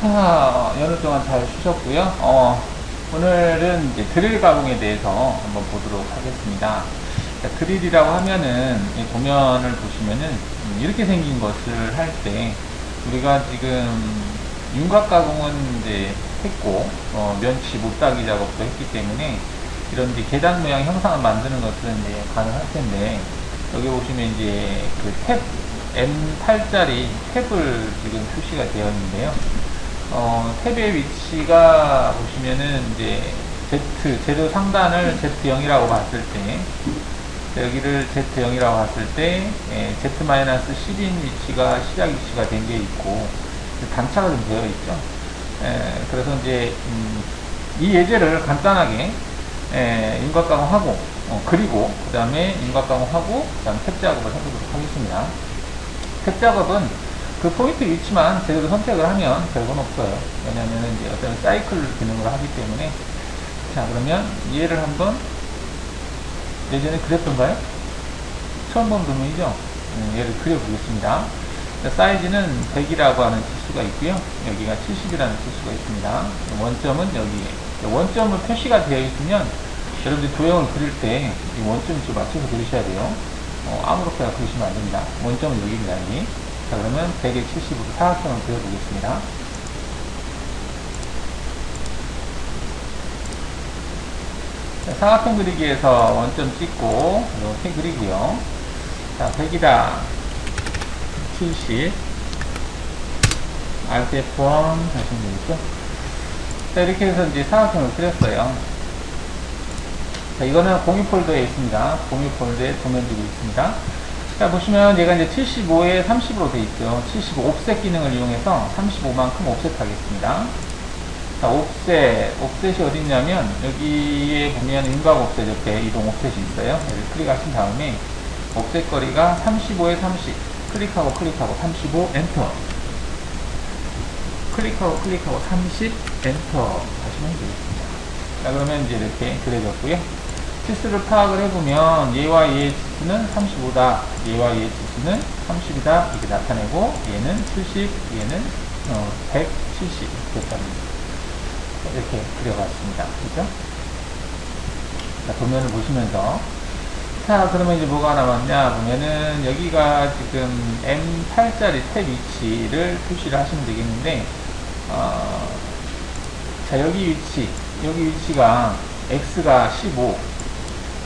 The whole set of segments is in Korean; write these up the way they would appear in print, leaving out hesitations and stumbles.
자, 연휴 동안 잘 쉬셨고요. 오늘은 이제 드릴 가공에 대해서 한번 보도록 하겠습니다. 자, 드릴이라고 하면은 이 도면을 보시면은 이렇게 생긴 것을 할 때 우리가 지금 윤곽 가공은 이제 했고 면치 못따기 작업도 했기 때문에 이런 이제 계단 모양 형상을 만드는 것은 이제 가능할 텐데, 여기 보시면 이제 그 탭 M8짜리 탭을 지금 표시가 되어 있는데요. 탭의 위치가 보시면은 이제 재료 상단을 Z0이라고 봤을 때, 여기를 Z0이라고 봤을 때 Z-10인 위치가 시작 위치가 된 게 있고 단차가 좀 되어 있죠. 그래서 이제 이 예제를 간단하게 윤곽 가공하고 그리고 그 다음에 윤곽 가공하고 그 다음 탭 작업을 해보도록 하겠습니다. 탭 작업은 그 포인트 위치만 제대로 선택을 하면 별건 없어요. 왜냐하면 이제 어떤 사이클 기능을 하기 때문에. 자, 그러면 얘를 한번 예전에 그렸던가요? 처음 본 도면이죠? 얘를 그려보겠습니다. 사이즈는 100이라고 하는 지수가 있고요. 여기가 70이라는 지수가 있습니다. 원점은 여기에. 원점을 표시가 되어 있으면 여러분들 도형을 그릴 때 이 원점 위치 맞춰서 그리셔야 돼요. 아무렇게나 그리시면 안 됩니다. 원점은 여기입니다. 여기. 자, 그러면 100에 70으로 사각형을 그려보겠습니다. 자, 사각형 그리기에서 원점 찍고 이렇게 그리고요. 자, 100이다. 70 Alt F1 하시면 되겠죠. 자, 이렇게 해서 이제 사각형을 그렸어요. 자, 이거는 공유 폴더에 있습니다. 공유 폴더에 도면들이 있습니다. 자, 보시면 얘가 이제 75에 30으로 되어 있죠. 75 옵셋 기능을 이용해서 35만큼 옵셋 하겠습니다. 자, 옵셋이 어디 있냐면 여기에 보면 윤곽 옵셋 옆에 이동 옵셋이 있어요. 얘를 클릭하신 다음에 옵셋 거리가 35에 30 클릭하고 35 엔터, 클릭하고 30 엔터 하시면 되겠습니다. 자, 그러면 이제 이렇게 그려졌고요. 치수를 파악을 해보면 얘와 얘의 치수는 35다, 얘와 얘의 치수는 30이다 이렇게 나타내고, 얘는 70, 얘는 170 이렇게 그려봤습니다. 그죠? 자, 도면을 보시면서, 자, 그러면 이제 뭐가 남았냐 보면은 여기가 지금 M8짜리 탭 위치를 표시를 하시면 되겠는데, 자, 여기 위치가 X가 15,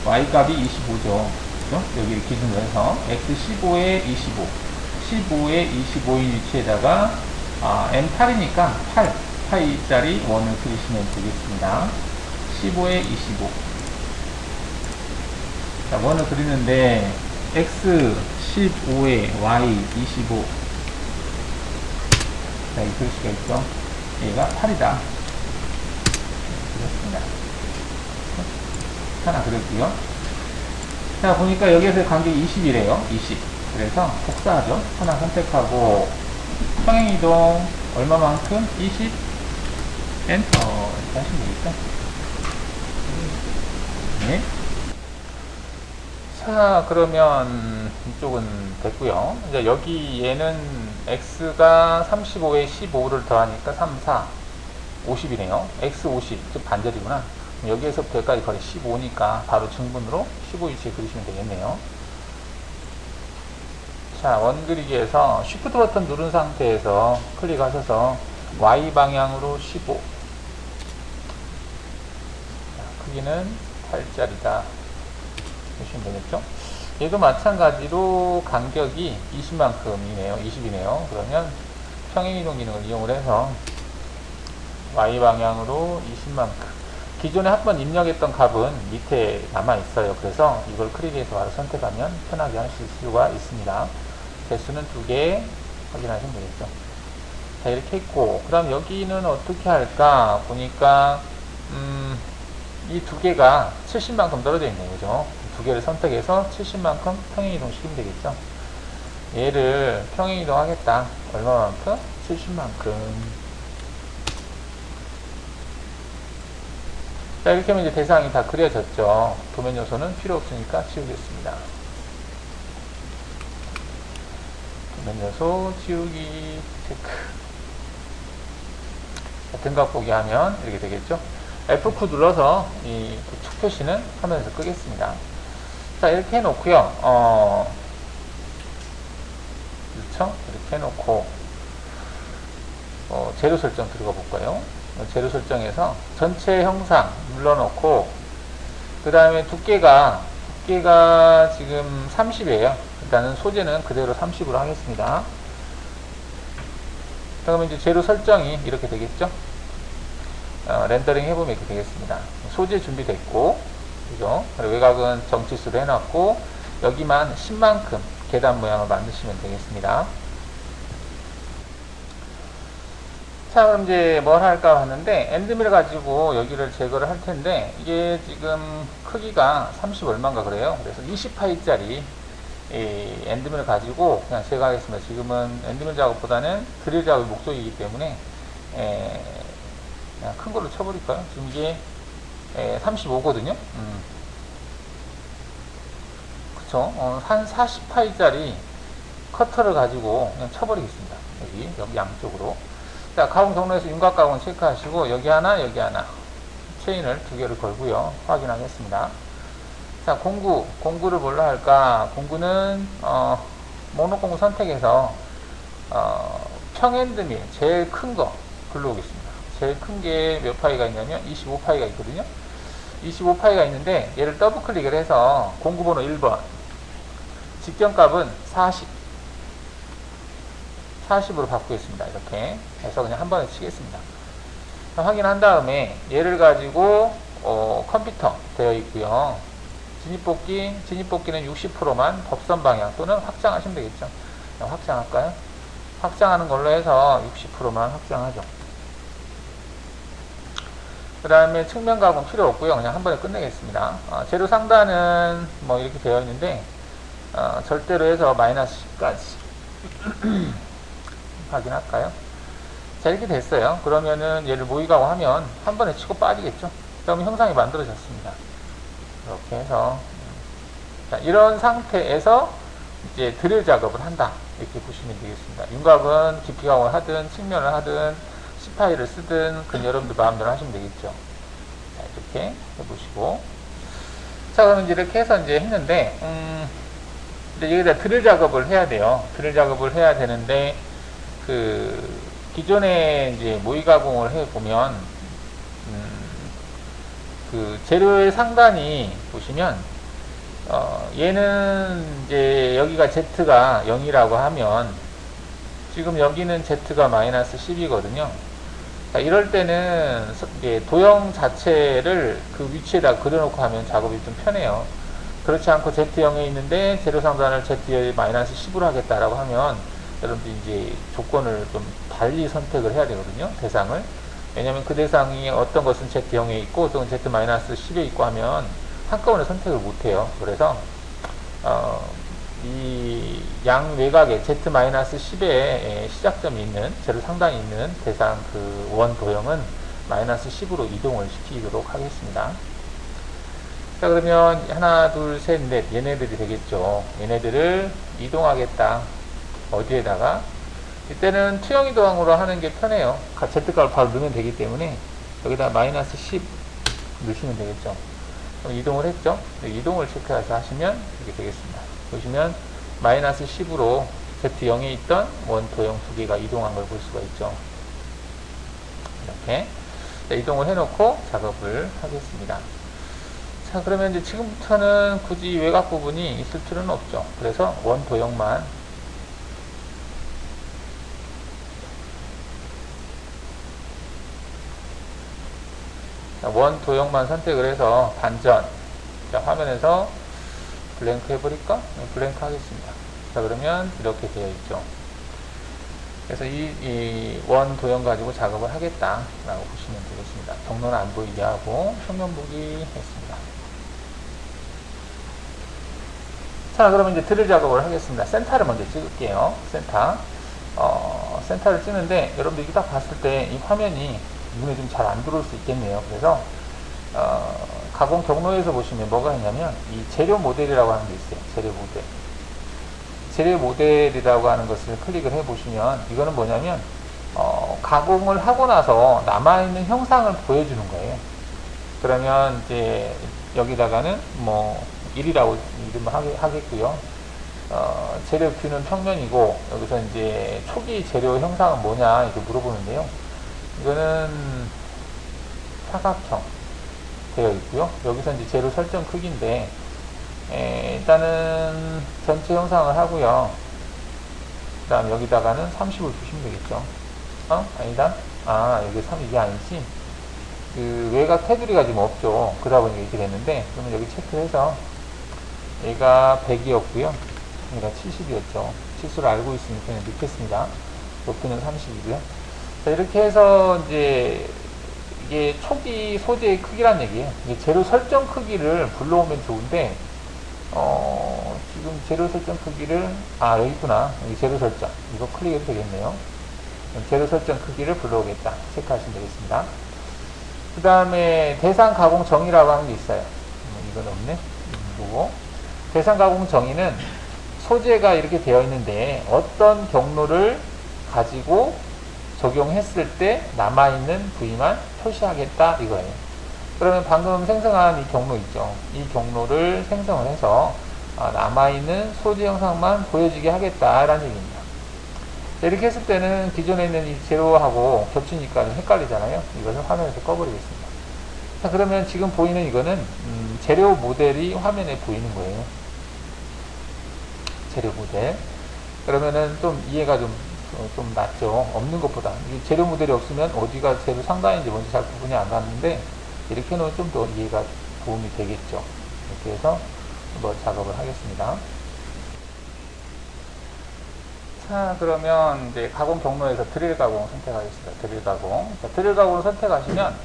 Y 값이 25죠. 그죠? 여기를 기준으로 해서 X15에 25, 15에 25인 위치에다가 M8이니까 8짜리 원을 그리시면 되겠습니다. 15에 25. 자, 원을 그리는데 X 15에 Y 25. 자, 이 글씨가 있죠. 얘가 8이다. 그렇습니다. 하나 그렸고요. 자, 보니까 여기에서 간격이 20이래요. 20. 그래서 복사하죠. 하나 선택하고 평행이동 얼마만큼? 20 엔터 이렇게 하시면 되겠죠. 네. 자, 그러면 이쪽은 됐고요. 이제 여기 얘는 X가 35에 15를 더하니까 3, 4, 50이네요. X 50, 즉 반절이구나. 여기에서부터 여기까지 거리 15니까 바로 증분으로 15 위치에 그리시면 되겠네요. 자, 원 그리기에서 Shift 버튼 누른 상태에서 클릭하셔서 Y 방향으로 15. 자, 크기는 8짜리다. 보시면 되겠죠? 얘도 마찬가지로 간격이 20만큼이네요. 20이네요. 그러면 평행이동 기능을 이용을 해서 Y 방향으로 20만큼. 기존에 한 번 입력했던 값은 밑에 남아있어요. 그래서 이걸 클릭해서 바로 선택하면 편하게 하실 수가 있습니다. 개수는 2개 확인하시면 되겠죠. 자, 이렇게 했고, 그 다음 여기는 어떻게 할까 보니까 이 두 개가 70만큼 떨어져 있네요. 그죠? 두 개를 선택해서 70만큼 평행이동 시키면 되겠죠. 얘를 평행이동 하겠다. 얼마만큼? 70만큼. 자, 이렇게 하면 이제 대상이 다 그려졌죠. 도면 요소는 필요 없으니까 지우겠습니다. 도면 요소 지우기 체크. 등각 보기 하면 이렇게 되겠죠. F9 눌러서 이 축 표시는 화면에서 끄겠습니다. 자, 이렇게 해놓고요. 그렇죠? 이렇게 해놓고 재료 설정 들어가 볼까요? 재료 설정에서 전체 형상 눌러놓고 그 다음에 두께가 지금 30이에요. 일단은 소재는 그대로 30으로 하겠습니다. 그러면 이제 재료 설정이 이렇게 되겠죠? 렌더링 해보면 이렇게 되겠습니다. 소재 준비됐고, 그죠? 그리고 외곽은 정치수로 해놨고, 여기만 10만큼 계단 모양을 만드시면 되겠습니다. 자, 그럼 이제 뭘 할까 하는데, 엔드밀 가지고 여기를 제거를 할 텐데, 이게 지금 크기가 30 얼마인가 그래요. 그래서 20파이짜리 엔드밀 가지고 그냥 제거하겠습니다. 지금은 엔드밀 작업보다는 드릴 작업이 목적이기 때문에, 그냥 큰 걸로 쳐버릴까요? 지금 이게 35거든요. 그쵸? 한 40파이짜리 커터를 가지고 그냥 쳐버리겠습니다. 여기 양쪽으로. 자, 가공 경로에서 윤곽 가공 체크하시고 여기 하나, 여기 하나 체인을 2개를 걸고요. 확인하겠습니다. 자, 공구를 뭘로 할까? 공구는 목록 공구 선택해서 평엔드밀 제일 큰 거 글러오겠습니다. 제일 큰 게 몇 파이가 있냐면 25파이가 있거든요. 25파이가 있는데 얘를 더블 클릭을 해서 공구 번호 1번 직경값은 40으로 바꾸겠습니다. 이렇게 해서 그냥 한 번에 치겠습니다. 확인한 다음에 얘를 가지고 컴퓨터 되어 있고요. 진입뽑기는 60%만 법선 방향 또는 확장하시면 되겠죠. 확장할까요? 확장하는 걸로 해서 60%만 확장하죠. 그 다음에 측면 가공 필요 없고요. 그냥 한 번에 끝내겠습니다. 재료 상단은 뭐 이렇게 되어 있는데 절대로 해서 마이너스 10까지 확인할까요? 자, 이렇게 됐어요. 그러면은 얘를 모의가고 하면 한 번에 치고 빠지겠죠. 그럼 형상이 만들어졌습니다. 이렇게 해서 자, 이런 상태에서 이제 드릴 작업을 한다. 이렇게 보시면 되겠습니다. 윤곽은 깊이 가공을 하든 측면을 하든 C파일을 쓰든 그건 여러분들 마음대로 하시면 되겠죠. 자, 이렇게 해보시고 자, 그럼 이제 이렇게 해서 이제 했는데 이제 여기다 드릴 작업을 해야 돼요. 드릴 작업을 해야 되는데 그 기존에 이제 모의 가공을 해 보면 그 재료의 상단이 보시면 얘는 이제 여기가 Z가 0이라고 하면 지금 여기는 Z가 마이너스 10이거든요. 자, 이럴 때는 이제 도형 자체를 그 위치에다 그려놓고 하면 작업이 좀 편해요. 그렇지 않고 Z0에 있는데 재료 상단을 Z 마이너스 10으로 하겠다라고 하면 여러분들 이제 조건을 좀 달리 선택을 해야 되거든요. 대상을. 왜냐면 그 대상이 어떤 것은 Z0에 있고 어떤 것은 Z-10에 있고 하면 한꺼번에 선택을 못해요. 그래서 이 양 외곽에 Z-10에 시작점이 있는 재료 상단이 있는 대상 그 원 도형은 마이너스 10으로 이동을 시키도록 하겠습니다. 자, 그러면 하나, 둘, 셋, 넷 얘네들이 되겠죠. 얘네들을 이동하겠다. 어디에다가? 이때는 투영 이동으로 하는 게 편해요. Z값을 바로 넣으면 되기 때문에 여기다 마이너스 10 넣으시면 되겠죠. 그럼 이동을 했죠. 이동을 체크해서 하시면 이렇게 되겠습니다. 보시면 마이너스 10으로 Z0에 있던 원 도형 2개가 이동한 걸 볼 수가 있죠. 이렇게 이동을 해놓고 작업을 하겠습니다. 자, 그러면 이제 지금부터는 굳이 외곽 부분이 있을 필요는 없죠. 그래서 원 도형만 원 도형만 선택을 해서 반전. 자, 화면에서 블랭크 해버릴까? 블랭크 하겠습니다. 자, 그러면 이렇게 되어 있죠. 그래서 이 원 도형 가지고 작업을 하겠다라고 보시면 되겠습니다. 경로는 안 보이게 하고 평면 보기 했습니다. 자, 그러면 이제 드릴 작업을 하겠습니다. 센터를 먼저 찍을게요. 센터를 찍는데 여러분들 이게 딱 봤을 때 이 화면이 눈에 좀 잘 안 들어올 수 있겠네요. 그래서 가공 경로에서 보시면 뭐가 있냐면 이 재료 모델이라고 하는 게 있어요. 재료 모델이라고 하는 것을 클릭을 해 보시면 이거는 뭐냐면 가공을 하고 나서 남아있는 형상을 보여주는 거예요. 그러면 이제 여기다가는 뭐 1이라고 이름을 하겠고요. 재료 Q는 평면이고, 여기서 이제 초기 재료 형상은 뭐냐 이렇게 물어보는데요. 이거는 사각형 되어 있고요. 여기서 이제 재료 설정 크기인데, 일단은 전체 형상을 하고요. 그 다음 여기다가는 30을 주시면 되겠죠. 아니다. 여기 3 이게 아니지. 그 외곽 테두리가 지금 없죠. 그러다 보니까 이렇게 됐는데, 그러면 여기 체크해서 얘가 100이었고요. 얘가 70이었죠. 치수를 알고 있으니까 그냥 넣겠습니다. 높이는 30이고요. 자, 이렇게 해서 이제 이게 초기 소재의 크기란 얘기예요. 이게 재료 설정 크기를 불러오면 좋은데, 지금 재료 설정 크기를, 여기 있구나. 여기 재료 설정. 이거 클릭해도 되겠네요. 재료 설정 크기를 불러오겠다. 체크하시면 되겠습니다. 그 다음에 대상 가공 정의라고 하는 게 있어요. 이건 없네. 요거. 대상 가공 정의는 소재가 이렇게 되어 있는데 어떤 경로를 가지고 적용했을 때 남아있는 부위만 표시하겠다 이거예요. 그러면 방금 생성한 이 경로 있죠. 이 경로를 생성을 해서 남아있는 소재 형상만 보여지게 하겠다라는 얘기입니다. 이렇게 했을 때는 기존에 있는 이 재료하고 겹치니까 헷갈리잖아요. 이것을 화면에서 꺼버리겠습니다. 자, 그러면 지금 보이는 이거는 재료 모델이 화면에 보이는 거예요. 재료 모델. 그러면은 좀 이해가 좀 낫죠. 없는 것보다. 이 재료 모델이 없으면 어디가 재료 상단인지 뭔지 잘 구분이 안 가는데, 이렇게 해놓으면 좀 더 이해가 도움이 되겠죠. 이렇게 해서 한번 작업을 하겠습니다. 자, 그러면 이제 가공 경로에서 드릴 가공 선택하겠습니다. 드릴 가공. 자, 드릴 가공을 선택하시면,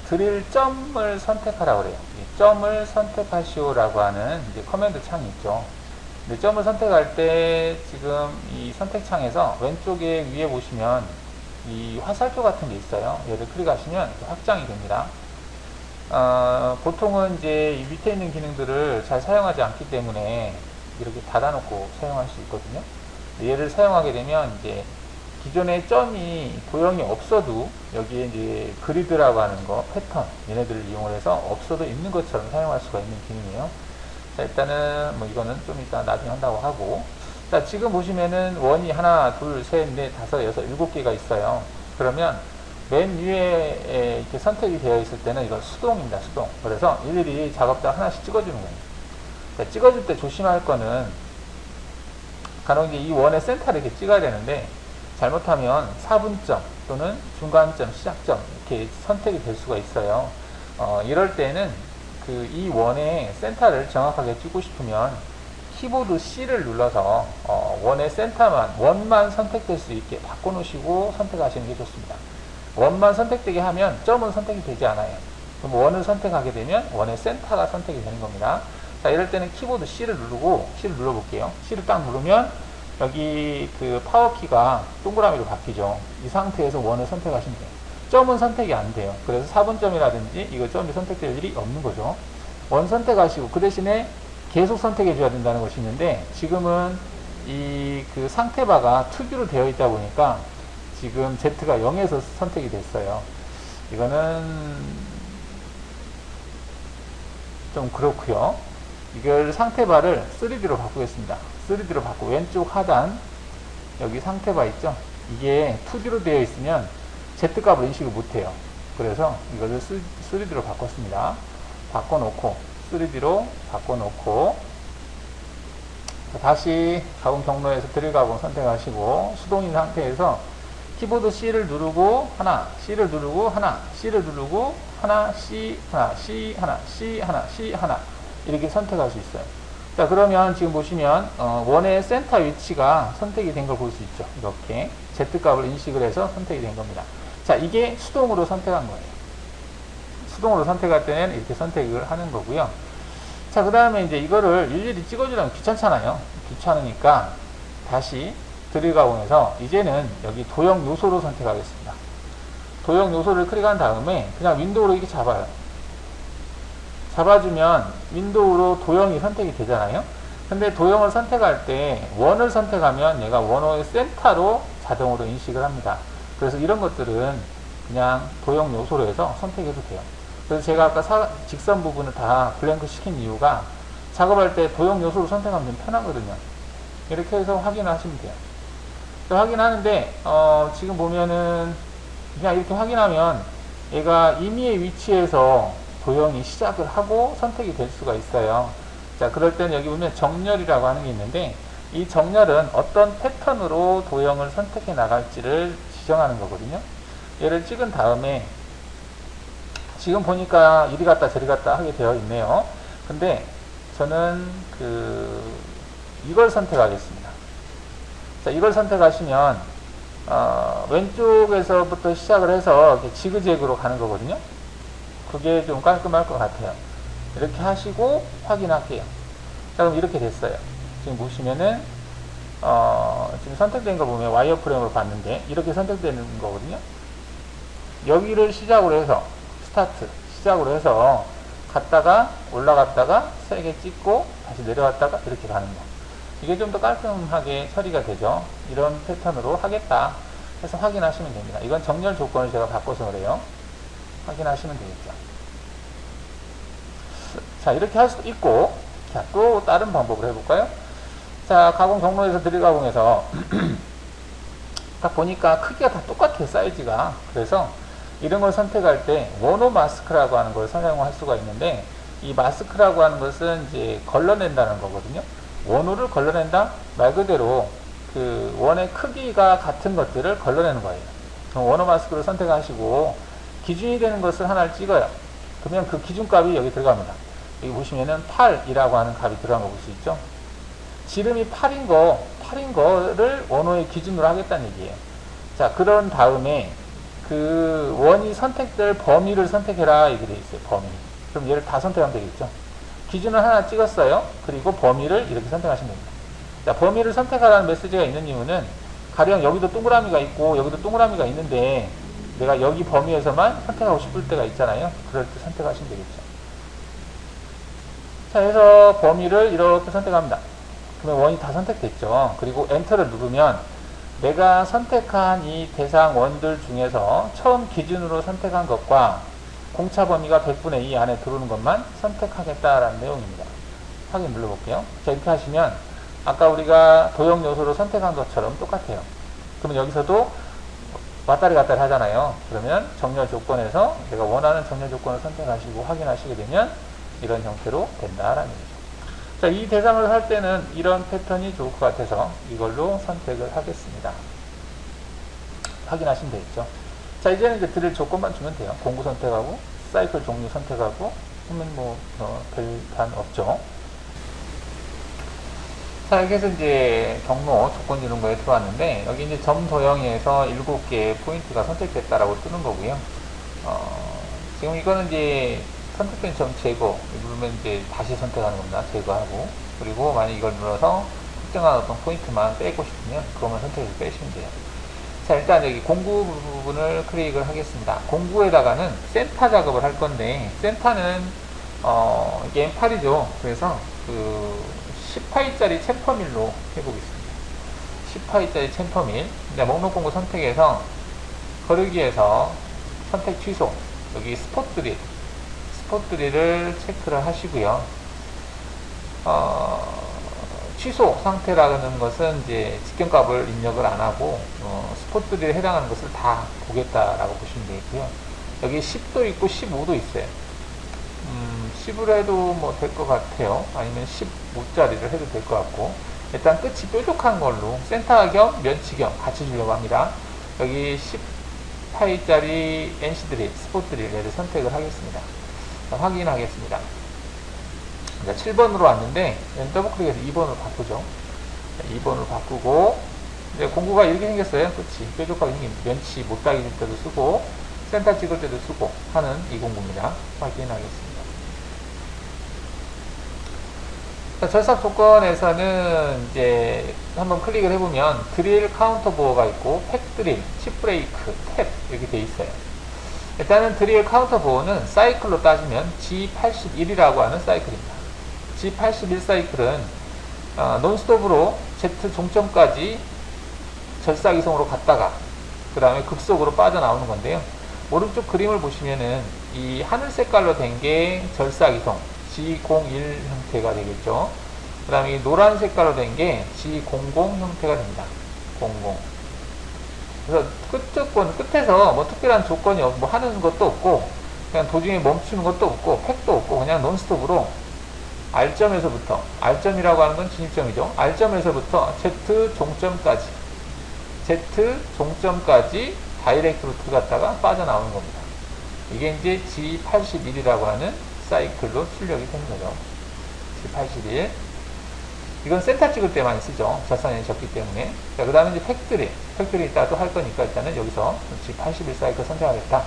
드릴 점을 선택하라고 그래요. 이 점을 선택하시오라고 하는 이제 커맨드 창이 있죠. 근데 점을 선택할 때 지금 이 선택창에서 왼쪽에 위에 보시면 이 화살표 같은 게 있어요. 얘를 클릭하시면 확장이 됩니다. 보통은 이제 이 밑에 있는 기능들을 잘 사용하지 않기 때문에 이렇게 닫아놓고 사용할 수 있거든요. 얘를 사용하게 되면 이제 기존의 점이 도형이 없어도 여기에 이제 그리드라고 하는 거, 패턴, 얘네들을 이용해서 없어도 있는 것처럼 사용할 수가 있는 기능이에요. 자, 일단은 뭐 이거는 좀 이따 나중에 한다고 하고, 자, 지금 보시면은 원이 하나, 둘, 셋, 넷, 다섯, 여섯, 7개가 있어요. 그러면 맨 위에 이렇게 선택이 되어 있을 때는 이건 수동입니다, 수동. 그래서 일일이 작업자 하나씩 찍어주는 거예요. 자, 찍어줄 때 조심할 거는 간혹 이제 이 원의 센터를 이렇게 찍어야 되는데, 잘못하면 4분점 또는 중간점, 시작점 이렇게 선택이 될 수가 있어요. 이럴 때는 이 원의 센터를 정확하게 찍고 싶으면 키보드 C를 눌러서 원의 센터만, 원만 선택될 수 있게 바꿔놓으시고 선택하시는 게 좋습니다. 원만 선택되게 하면 점은 선택이 되지 않아요. 그럼 원을 선택하게 되면 원의 센터가 선택이 되는 겁니다. 자, 이럴 때는 키보드 C를 눌러볼게요. C를 딱 누르면 여기 그 파워키가 동그라미로 바뀌죠. 이 상태에서 원을 선택하시면 돼요. 점은 선택이 안 돼요. 그래서 4분점이라든지 이거 점이 선택될 일이 없는 거죠. 원 선택하시고 그 대신에 계속 선택해 줘야 된다는 것이 있는데, 지금은 이 그 상태바가 투뷰로 되어 있다 보니까 지금 Z가 0에서 선택이 됐어요. 이거는 좀 그렇고요. 이걸 상태바를 3D로 바꾸겠습니다. 3D로 바꾸고 왼쪽 하단 여기 상태바 있죠? 이게 2D로 되어 있으면 Z값을 인식을 못해요. 그래서 이것을 3D로 바꿨습니다. 바꿔놓고 3D로 바꿔놓고 다시 가공 경로에서 드릴 가공 선택하시고 수동인 상태에서 키보드 C를 누르고 하나, C를 누르고 하나, C를 누르고 하나, C 하나, C 하나, C 하나, C 하나 이렇게 선택할 수 있어요. 자, 그러면 지금 보시면 원의 센터 위치가 선택이 된 걸 볼 수 있죠. 이렇게 Z값을 인식을 해서 선택이 된 겁니다. 자, 이게 수동으로 선택한 거예요. 수동으로 선택할 때는 이렇게 선택을 하는 거고요. 자, 그 다음에 이제 이거를 일일이 찍어주려면 귀찮잖아요. 귀찮으니까 다시 드릴 가공해서 이제는 여기 도형 요소로 선택하겠습니다. 도형 요소를 클릭한 다음에 그냥 윈도우로 이렇게 잡아요. 잡아주면 윈도우로 도형이 선택이 되잖아요. 근데 도형을 선택할 때 원을 선택하면 얘가 원호의 센터로 자동으로 인식을 합니다. 그래서 이런 것들은 그냥 도형 요소로 해서 선택해도 돼요. 그래서 제가 아까 직선 부분을 다 블랭크 시킨 이유가 작업할 때 도형 요소로 선택하면 좀 편하거든요. 이렇게 해서 확인하시면 돼요. 확인하는데 지금 보면은 그냥 이렇게 확인하면 얘가 임의의 위치에서 도형이 시작을 하고 선택이 될 수가 있어요. 자, 그럴 때는 여기 보면 정렬이라고 하는 게 있는데 이 정렬은 어떤 패턴으로 도형을 선택해 나갈지를 지정하는 거거든요. 얘를 찍은 다음에 지금 보니까 이리 갔다 저리 갔다 하게 되어 있네요. 근데 저는 이걸 선택하겠습니다. 자, 이걸 선택하시면 왼쪽에서부터 시작을 해서 이렇게 지그재그로 가는 거거든요. 그게 좀 깔끔할 것 같아요. 이렇게 하시고 확인할게요. 자, 그럼 이렇게 됐어요. 지금 보시면은 지금 선택된 거 보면 와이어프레임으로 봤는데 이렇게 선택되는 거거든요. 여기를 시작으로 해서 스타트 시작으로 해서 갔다가 올라갔다가 3개 찍고 다시 내려왔다가 이렇게 가는 거. 이게 좀 더 깔끔하게 처리가 되죠. 이런 패턴으로 하겠다 해서 확인하시면 됩니다. 이건 정렬 조건을 제가 바꿔서 그래요. 확인하시면 되겠죠. 자, 이렇게 할 수도 있고, 자, 또 다른 방법을 해볼까요? 자, 가공 경로에서 드릴 가공에서 딱 보니까 크기가 다 똑같아요, 사이즈가. 그래서 이런 걸 선택할 때 원호 마스크라고 하는 걸 사용할 수가 있는데, 이 마스크라고 하는 것은 이제 걸러낸다는 거거든요. 원호를 걸러낸다? 말 그대로 그 원의 크기가 같은 것들을 걸러내는 거예요. 원호 마스크를 선택하시고 기준이 되는 것을 하나를 찍어요. 그러면 그 기준값이 여기 들어갑니다. 여기 보시면은 8이라고 하는 값이 들어간 거 볼 수 있죠. 지름이 8인 거를 원호의 기준으로 하겠다는 얘기예요. 자, 그런 다음에 그 원이 선택될 범위를 선택해라 이렇게 되어 있어요. 범위. 그럼 얘를 다 선택하면 되겠죠. 기준을 하나 찍었어요. 그리고 범위를 이렇게 선택하시면 됩니다. 자, 범위를 선택하라는 메시지가 있는 이유는 가령 여기도 동그라미가 있고 여기도 동그라미가 있는데 내가 여기 범위에서만 선택하고 싶을 때가 있잖아요. 그럴 때 선택하시면 되겠죠. 자, 해서 범위를 이렇게 선택합니다. 그러면 원이 다 선택됐죠. 그리고 엔터를 누르면 내가 선택한 이 대상 원들 중에서 처음 기준으로 선택한 것과 공차 범위가 100분의 2 안에 들어오는 것만 선택하겠다라는 내용입니다. 확인 눌러볼게요. 자, 이렇게 하시면 아까 우리가 도형 요소로 선택한 것처럼 똑같아요. 그러면 여기서도 왔다리 갔다리 하잖아요. 그러면 정렬 조건에서 내가 원하는 정렬 조건을 선택하시고 확인하시게 되면 이런 형태로 된다라는 얘기죠. 자, 이 대상을 할 때는 이런 패턴이 좋을 것 같아서 이걸로 선택을 하겠습니다. 확인하시면 되겠죠. 자, 이제는 이제 드릴 조건만 주면 돼요. 공구 선택하고 사이클 종류 선택하고 하면 별단 없죠. 자, 여기서 이제 경로 조건 주는 거에 들어왔는데 여기 이제 점 도형에서 7개의 포인트가 선택됐다라고 뜨는 거고요. 지금 이거는 이제 선택된 점 제거 누르면 이제 다시 선택하는 겁니다. 제거하고 그리고 만약 이걸 눌러서 특정한 어떤 포인트만 빼고 싶으면 그것만 선택해서 빼시면 돼요. 자, 일단 여기 공구 부분을 클릭을 하겠습니다. 공구에다가는 센터 작업을 할 건데 센터는 이게 M8이죠. 그래서 그 10파이짜리 챔퍼밀로 해보겠습니다. 10파이짜리 챔퍼밀. 목록 공구 선택해서 거르기에서 선택 취소. 여기 스폿 드릴을 체크를 하시고요. 취소 상태라는 것은 이제 직경값을 입력을 안 하고 스폿 드릴에 해당하는 것을 다 보겠다라고 보시면 되겠고요. 여기 10도 있고 15도 있어요. 10으로 해도 뭐 될 것 같아요. 아니면 15짜리를 해도 될 것 같고 일단 끝이 뾰족한 걸로 센터 겸 면치 겸 같이 주려고 합니다. 여기 10파이짜리 NC 드릴, 스폿 드릴을 선택을 하겠습니다. 확인하겠습니다. 7번으로 왔는데 더블 클릭해서 2번으로 바꾸죠. 2번으로 바꾸고 이제 공구가 이렇게 생겼어요. 끝이 뾰족하게 생긴 면치 못 따길 때도 쓰고 센터 찍을 때도 쓰고 하는 이 공구입니다. 확인하겠습니다. 자, 절삭 조건에서는 이제 한번 클릭을 해보면 드릴 카운터 보어가 있고 팩 드릴, 칩 브레이크, 탭 이렇게 돼 있어요. 일단은 드릴 카운터 보어는 사이클로 따지면 G81이라고 하는 사이클입니다. G81 사이클은 논스톱으로 Z 종점까지 절삭이송으로 갔다가 그 다음에 급속으로 빠져나오는 건데요. 오른쪽 그림을 보시면은 이 하늘 색깔로 된 게 절삭이송 G01 형태가 되겠죠. 그 다음에 이 노란 색깔로 된 게 G00 형태가 됩니다. 00. 그래서 끝에서 뭐 특별한 조건이 뭐 하는 것도 없고, 그냥 도중에 멈추는 것도 없고, 팩도 없고, 그냥 논스톱으로 R점에서부터, R점이라고 하는 건 진입점이죠. R점에서부터 Z 종점까지 다이렉트로 들어갔다가 빠져나오는 겁니다. 이게 이제 G81이라고 하는 사이클로 출력이 되는 거죠. G81. 이건 센터 찍을 때만 쓰죠. 젖산이 적기 때문에. 자, 그 다음에 이제 팩트리 이따 또 할 거니까 일단은 여기서 G81 사이클 선택하겠다.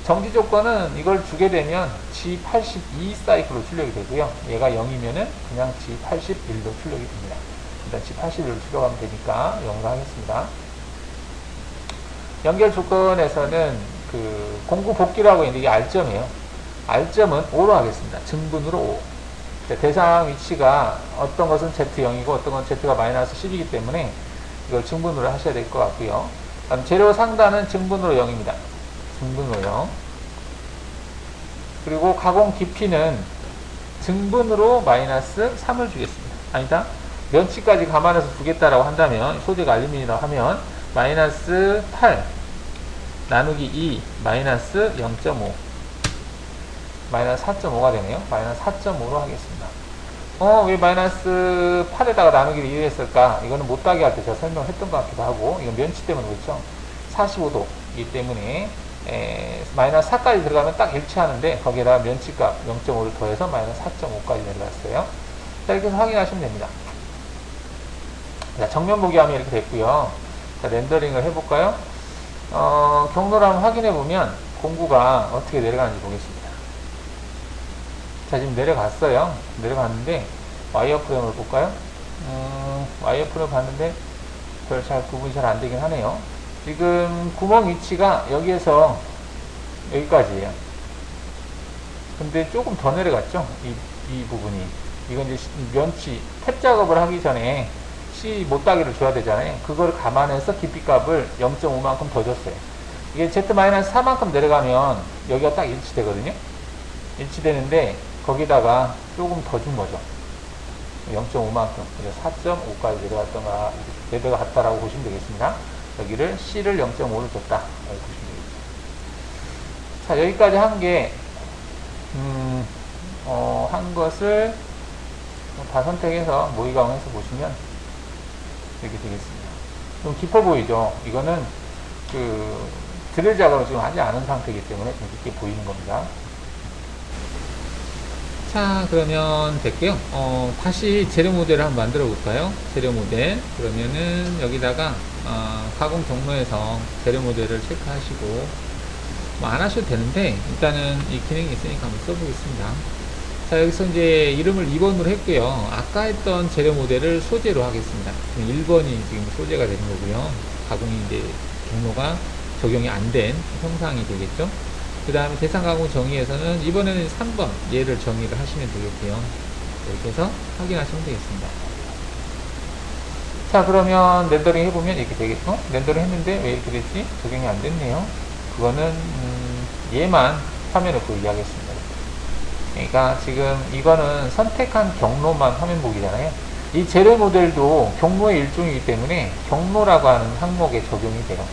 정지 조건은 이걸 주게 되면 G82 사이클로 출력이 되고요. 얘가 0이면은 그냥 G81로 출력이 됩니다. 일단 G81로 출력하면 되니까 0로 하겠습니다. 연결 조건에서는 그 공구 복귀라고 있는데 이게 R점이에요. R점은 5로 하겠습니다. 증분으로 5. 대상 위치가 어떤 것은 Z0이고 어떤 건 Z가 마이너스 10이기 때문에 이걸 증분으로 하셔야 될 것 같고요. 다음 재료 상단은 증분으로 0입니다. 증분으로 0. 그리고 가공 깊이는 증분으로 마이너스 3을 주겠습니다. 아니다. 면치까지 감안해서 주겠다라고 한다면, 소재가 알루미늄이라고 하면 마이너스 8 나누기 2 마이너스 0.5 마이너스 4.5가 되네요. 마이너스 4.5로 하겠습니다. 왜 마이너스 8에다가 나누기를 2를 했을까? 이거는 못따기 할 때 제가 설명했던 것 같기도 하고, 이건 면치 때문에 그렇죠. 45도이기 때문에 마이너스 4까지 들어가면 딱 일치하는데 거기에다가 면치값 0.5를 더해서 마이너스 4.5까지 내려갔어요. 자, 이렇게 해서 확인하시면 됩니다. 자, 정면 보기 하면 이렇게 됐고요. 자, 렌더링을 해볼까요? 경로를 한번 확인해보면 공구가 어떻게 내려가는지 보겠습니다. 자, 지금 내려갔어요. 내려갔는데 와이어프레임을 볼까요? 와이어프레임을 봤는데 별 잘 구분이 잘 안되긴 하네요. 지금 구멍 위치가 여기에서 여기까지예요. 근데 조금 더 내려갔죠? 이 부분이. 이건 이제 면치, 탭 작업을 하기 전에 C 못따기를 줘야 되잖아요. 그걸 감안해서 깊이값을 0.5만큼 더 줬어요. 이게 Z-4만큼 내려가면 여기가 딱 일치되거든요. 일치되는데 거기다가 조금 더 준 거죠. 0.5만큼. 4.5까지 내려갔다라고 보시면 되겠습니다. 여기를 C를 0.5를 줬다. 라고 보시면 되겠죠. 자, 여기까지 한 게, 한 것을 다 선택해서 모의가공해서 보시면 이렇게 되겠습니다. 좀 깊어 보이죠? 이거는 드릴 작업을 지금 하지 않은 상태이기 때문에 좀 깊게 보이는 겁니다. 자, 그러면 됐고요. 다시 재료 모델을 한번 만들어 볼까요? 재료 모델. 그러면은 여기다가 가공 경로에서 재료 모델을 체크하시고 뭐 안 하셔도 되는데 일단은 이 기능이 있으니까 한번 써보겠습니다. 자, 여기서 이제 이름을 2번으로 했고요. 아까 했던 재료 모델을 소재로 하겠습니다. 1번이 지금 소재가 되는 거고요. 가공이 이제 경로가 적용이 안 된 형상이 되겠죠. 그 다음에 대상 가공 정의에서는 이번에는 3번 얘를 정의를 하시면 되겠고요. 이렇게 해서 확인하시면 되겠습니다. 자, 그러면 렌더링 해보면 이렇게 되겠죠. 렌더링 했는데 왜 이렇게 됐지? 적용이 안 됐네요. 그거는 얘만 화면을 보이게 하겠습니다. 그러니까 지금 이거는 선택한 경로만 화면 보기잖아요. 이 재료 모델도 경로의 일종이기 때문에 경로라고 하는 항목에 적용이 돼요.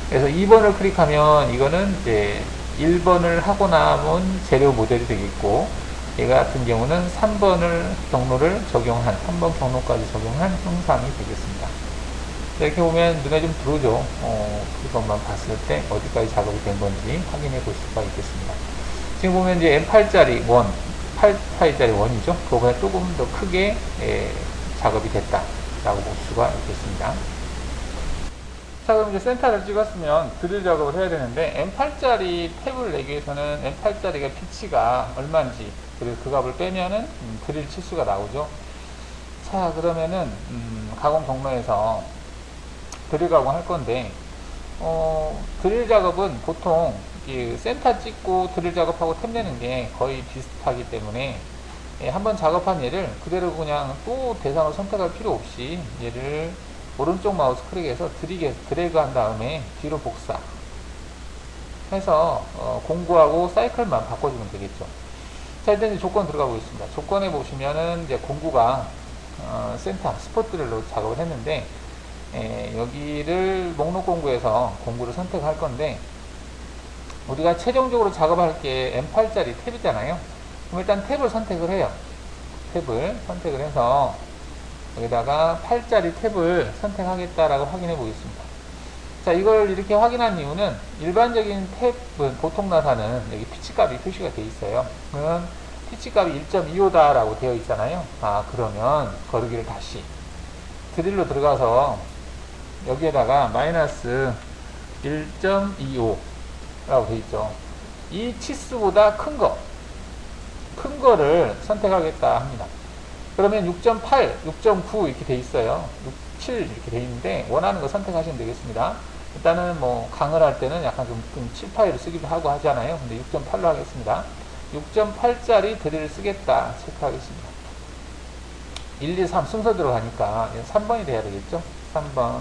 그래서 2번을 클릭하면 이거는 이제 1번을 하고 남은 재료 모델이 되겠고, 얘 같은 경우는 3번을 경로를 적용한, 3번 경로까지 적용한 형상이 되겠습니다. 이렇게 보면 눈에 좀 들어오죠. 이것만 봤을 때 어디까지 작업이 된 건지 확인해 볼 수가 있겠습니다. 지금 보면 이제 M8짜리 원, 8파이짜리 원이죠. 그거보다 조금 더 크게 작업이 됐다라고 볼 수가 있겠습니다. 자, 그럼 이제 센터를 찍었으면 드릴 작업을 해야 되는데, M8짜리 탭을 내기 위해서는 M8짜리가 피치가 얼마인지, 그리고 그 값을 빼면은 드릴 치수가 나오죠. 자, 그러면은 가공 경로에서 드릴 가공할 건데, 드릴 작업은 보통 센터 찍고 드릴 작업하고 탭 내는 게 거의 비슷하기 때문에 한번 작업한 얘를 그대로 그냥 또 대상을 선택할 필요 없이 얘를 오른쪽 마우스 클릭해서 드래그 한 다음에 뒤로 복사 해서 공구하고 사이클만 바꿔주면 되겠죠. 자, 일단 이제 조건 들어가 보겠습니다. 조건에 보시면은 이제 공구가 센터 스포트를로 작업을 했는데, 여기를 목록 공구에서 공구를 선택할 건데, 우리가 최종적으로 작업할 게 M8짜리 탭이잖아요. 그럼 일단 탭을 선택을 해요. 탭을 선택을 해서 여기다가 8짜리 탭을 선택하겠다라고 확인해 보겠습니다. 자, 이걸 이렇게 확인한 이유는 일반적인 탭은 보통 나사는 여기 피치 값이 표시가 되어 있어요. 그러면 피치 값이 1.25다 라고 되어 있잖아요. 그러면 거르기를 다시 드릴로 들어가서 여기에다가 마이너스 1.25 라고 되어 있죠. 이 치수보다 큰 거를 선택하겠다 합니다. 그러면 6.8, 6.9 이렇게 돼 있어요. 6.7 이렇게 돼 있는데 원하는 거 선택하시면 되겠습니다. 일단은 뭐 강을 할 때는 약간 좀 7파이를 쓰기도 하고 하잖아요. 근데 6.8로 하겠습니다. 6.8짜리 드릴을 쓰겠다 체크하겠습니다. 1, 2, 3 순서대로 가니까 3번이 돼야 되겠죠. 3번.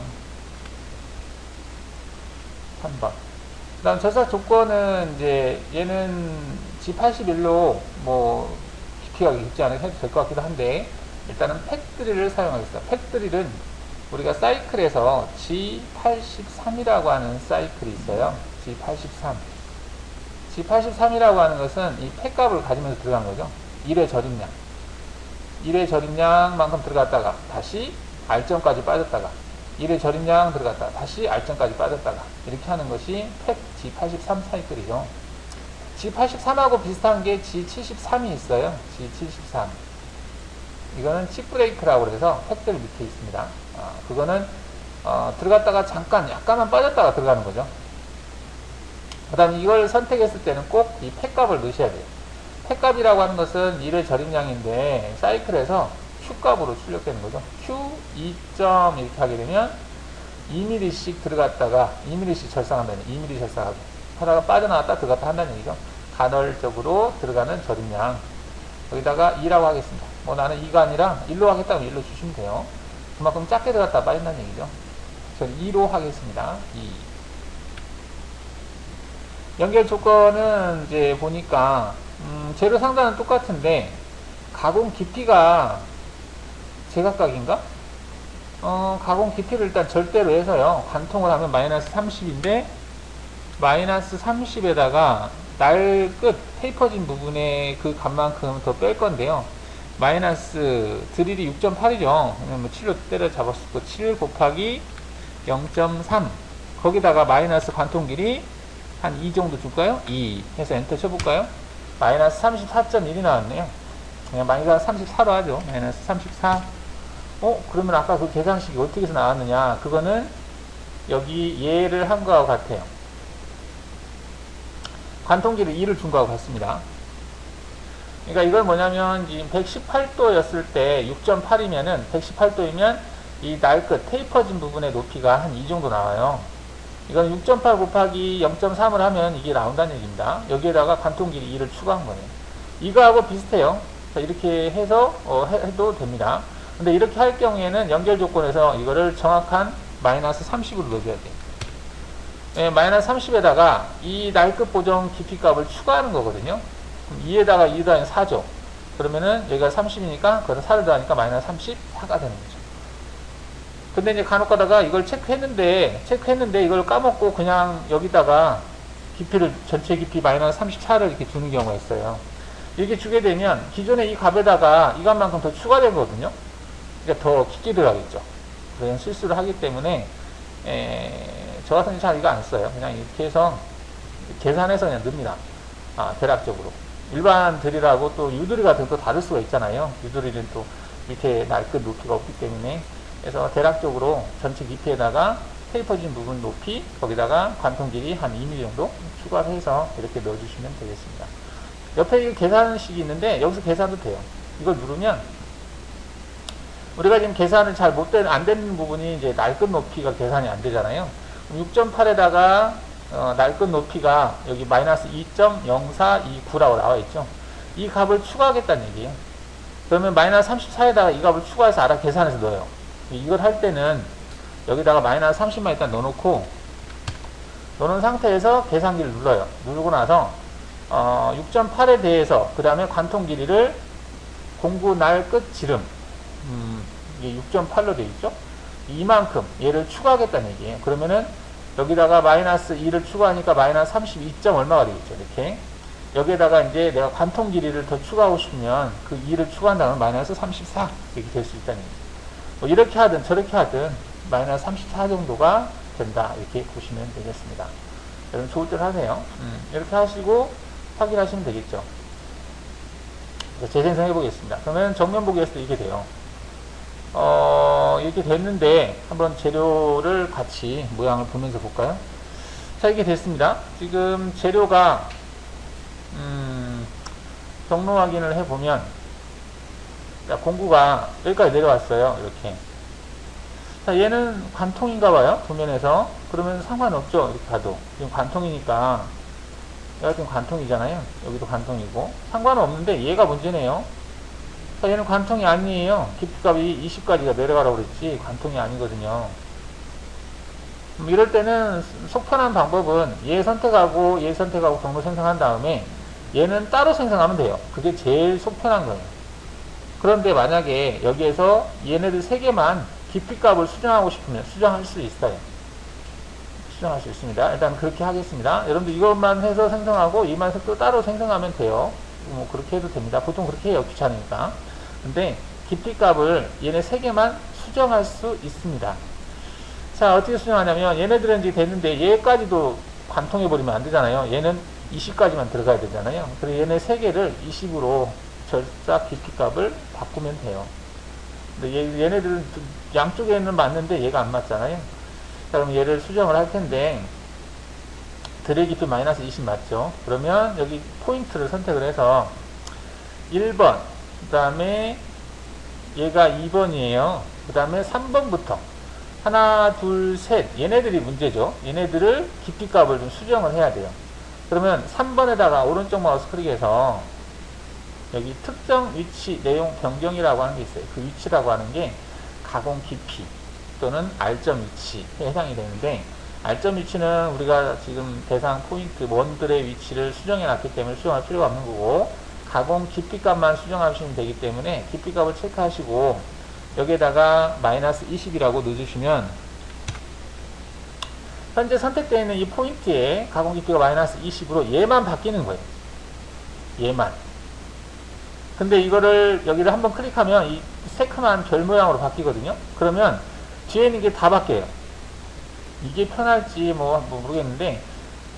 그 다음 절삭 조건은 이제 얘는 G81로 뭐 깊이가 깊지 않아서 해도 될 것 같기도 한데, 일단은 팩드릴을 사용하겠습니다. 팩드릴은 우리가 사이클에서 G83이라고 하는 사이클이 있어요. G83이라고 하는 것은 이 팩값을 가지면서 들어간 거죠. 1의 절임량. 1의 절임량만큼 들어갔다가 다시 R점까지 빠졌다가 1의 절임량 들어갔다가 다시 R점까지 빠졌다가 이렇게 하는 것이 팩 G83 사이클이죠. G83하고 비슷한 게 G73이 있어요. G73. 이거는 칩브레이크라고 해서 팩들 밑에 있습니다. 그거는 들어갔다가 잠깐 약간만 빠졌다가 들어가는 거죠. 그 다음에 이걸 선택했을 때는 꼭 이 팩값을 넣으셔야 돼요. 팩값이라고 하는 것은 1의 절임량인데 사이클에서 Q값으로 출력되는 거죠. Q 2점 이렇게 하게 되면 2mm씩 들어갔다가 2mm씩 절상한다는 2mm 절상하고 하다가 빠져나왔다 들어갔다 한다는 얘기죠. 간헐적으로 들어가는 절임량. 여기다가 2라고 하겠습니다. 뭐 나는 2가 아니라 1로 하겠다면 1로 주시면 돼요. 그만큼 작게 들어갔다 빠진다는 얘기죠. 저는 2로 하겠습니다. 2. 연결 조건은 이제 보니까 재료 상단은 똑같은데 가공 깊이가 제각각인가? 가공 깊이를 일단 절대로 해서요. 관통을 하면 마이너스 30인데 마이너스 30에다가 날 끝 테이퍼진 부분에 그 값만큼 더 뺄 건데요. 마이너스 드릴이 6.8이죠. 그러면 뭐 7로 때려 잡았을 거 7 곱하기 0.3 거기다가 마이너스 관통 길이 한 2 정도 줄까요? 2 해서 엔터 쳐볼까요? 마이너스 34.1이 나왔네요. 그냥 마이너스 34로 하죠. 마이너스 34. 그러면 아까 그 계산식이 어떻게 해서 나왔느냐? 그거는 여기 얘를 한 거하고 같아요. 관통기를 2를 준 거하고 같습니다. 그러니까 이걸 뭐냐면 지금 118도였을 때 6.8이면은 118도이면 이 날 끝 테이퍼진 부분의 높이가 한 이 정도 나와요. 이건 6.8 곱하기 0.3을 하면 이게 나온다는 얘기입니다. 여기에다가 관통길이 2를 추가한 거예요. 이거하고 비슷해요. 이렇게 해서 해도 됩니다. 근데 이렇게 할 경우에는 연결 조건에서 이거를 정확한 마이너스 30으로 넣어줘야 돼요. 마이너스 30에다가 이 날 끝 보정 깊이 값을 추가하는 거거든요. 그럼 2에다가 2 더하면 4죠. 그러면은 여기가 30이니까 그걸 4를 더하니까 마이너스 34가 되는 거죠. 근데 이제 간혹 가다가 이걸 체크했는데 이걸 까먹고 그냥 여기다가 깊이를 전체 깊이 마이너스 34를 이렇게 주는 경우가 있어요. 이렇게 주게 되면 기존의 이 값에다가 이 값만큼 더 추가되거든요. 그러니까 더 깊게 들어가겠죠. 그런 실수를 하기 때문에 저 같은 경우 잘 이거 안 써요. 그냥 이렇게 해서 계산해서 그냥 넣습니다. 대략적으로. 일반 드릴하고 또 유드릴 같은 거 또 다를 수가 있잖아요. 유드릴은 또 밑에 날 끝 높이가 없기 때문에. 그래서 대략적으로 전체 깊이에다가 테이퍼진 부분 높이, 거기다가 관통 길이 한 2mm 정도 추가해서 이렇게 넣어주시면 되겠습니다. 옆에 계산식이 있는데 여기서 계산도 돼요. 이걸 누르면 우리가 지금 계산을 잘 안 되는 부분이 이제 날 끝 높이가 계산이 안 되잖아요. 6.8에다가 날 끝 높이가 여기 마이너스 2.0429라고 나와 있죠. 이 값을 추가하겠다는 얘기예요. 그러면 마이너스 34에다가 이 값을 추가해서 알아 계산해서 넣어요. 이걸 할 때는 여기다가 마이너스 30만 일단 넣어놓고, 넣는 상태에서 계산기를 눌러요. 누르고 나서 6.8에 대해서 그 다음에 관통 길이를 공구 날 끝 지름, 이게 6.8로 되어 있죠. 이만큼 얘를 추가하겠다는 얘기예요. 그러면은 여기다가 마이너스 2를 추가하니까 마이너스 32. 얼마가 되겠죠. 이렇게 여기에다가 이제 내가 관통 길이를 더 추가하고 싶으면 그 2를 추가한다면 마이너스 34 이렇게 될 수 있다는 얘기죠. 뭐 이렇게 하든 저렇게 하든 마이너스 34 정도가 된다, 이렇게 보시면 되겠습니다. 여러분 좋을 대로 하세요. 이렇게 하시고 확인하시면 되겠죠. 재생성 해보겠습니다. 그러면 정면 보기 했을 때 이렇게 돼요. 이렇게 됐는데 한번 재료를 같이 모양을 보면서 볼까요? 자, 이게 됐습니다. 지금 재료가 경로 확인을 해보면, 자, 공구가 여기까지 내려왔어요. 이렇게. 자, 얘는 관통인가 봐요. 도면에서. 그러면 상관없죠. 이렇게 가도. 지금 관통이니까. 얘가 지금 관통이잖아요. 여기도 관통이고. 상관없는데 얘가 문제네요. 자, 얘는 관통이 아니에요. 깊이값이 20까지가 내려가라고 그랬지 관통이 아니거든요. 이럴 때는 속 편한 방법은 얘 선택하고 얘 선택하고 경로 생성한 다음에 얘는 따로 생성하면 돼요. 그게 제일 속 편한 거예요. 그런데 만약에 여기에서 얘네들 3개만 깊이값을 수정하고 싶으면 수정할 수 있어요. 수정할 수 있습니다. 일단 그렇게 하겠습니다. 여러분들 이것만 해서 생성하고 이만 또 따로 생성하면 돼요. 뭐 그렇게 해도 됩니다. 보통 그렇게 해요. 귀찮으니까. 근데 깊이값을 얘네 3개만 수정할 수 있습니다. 자, 어떻게 수정하냐면 얘네들은 이제 됐는데 얘까지도 관통해버리면 안 되잖아요. 얘는 20까지만 들어가야 되잖아요. 그래서 얘네 3개를 20으로 절삭 깊이값을 바꾸면 돼요. 근데 얘네들은 양쪽에는 맞는데 얘가 안 맞잖아요. 자, 그럼 얘를 수정을 할 텐데 드레 깊이 마이너스 20 맞죠? 그러면 여기 포인트를 선택을 해서 1번, 그 다음에 얘가 2번이에요. 그 다음에 3번부터 하나, 둘, 셋, 얘네들이 문제죠. 얘네들을 깊이값을 좀 수정을 해야 돼요. 그러면 3번에다가 오른쪽 마우스 클릭해서 여기 특정 위치 내용 변경이라고 하는 게 있어요. 그 위치라고 하는 게 가공 깊이 또는 R점 위치에 해당이 되는데, R점 위치는 우리가 지금 대상 포인트 원들의 위치를 수정해 놨기 때문에 수정할 필요가 없는 거고, 가공 깊이값만 수정하시면 되기 때문에 깊이값을 체크하시고 여기에다가 마이너스 20이라고 넣어주시면 현재 선택되어 있는 이 포인트에 가공 깊이가 마이너스 20으로 얘만 바뀌는 거예요. 얘만. 근데 이거를 여기를 한번 클릭하면 이 새카만 별 모양으로 바뀌거든요. 그러면 뒤에 있는 게 다 바뀌어요. 이게 편할지 뭐 모르겠는데,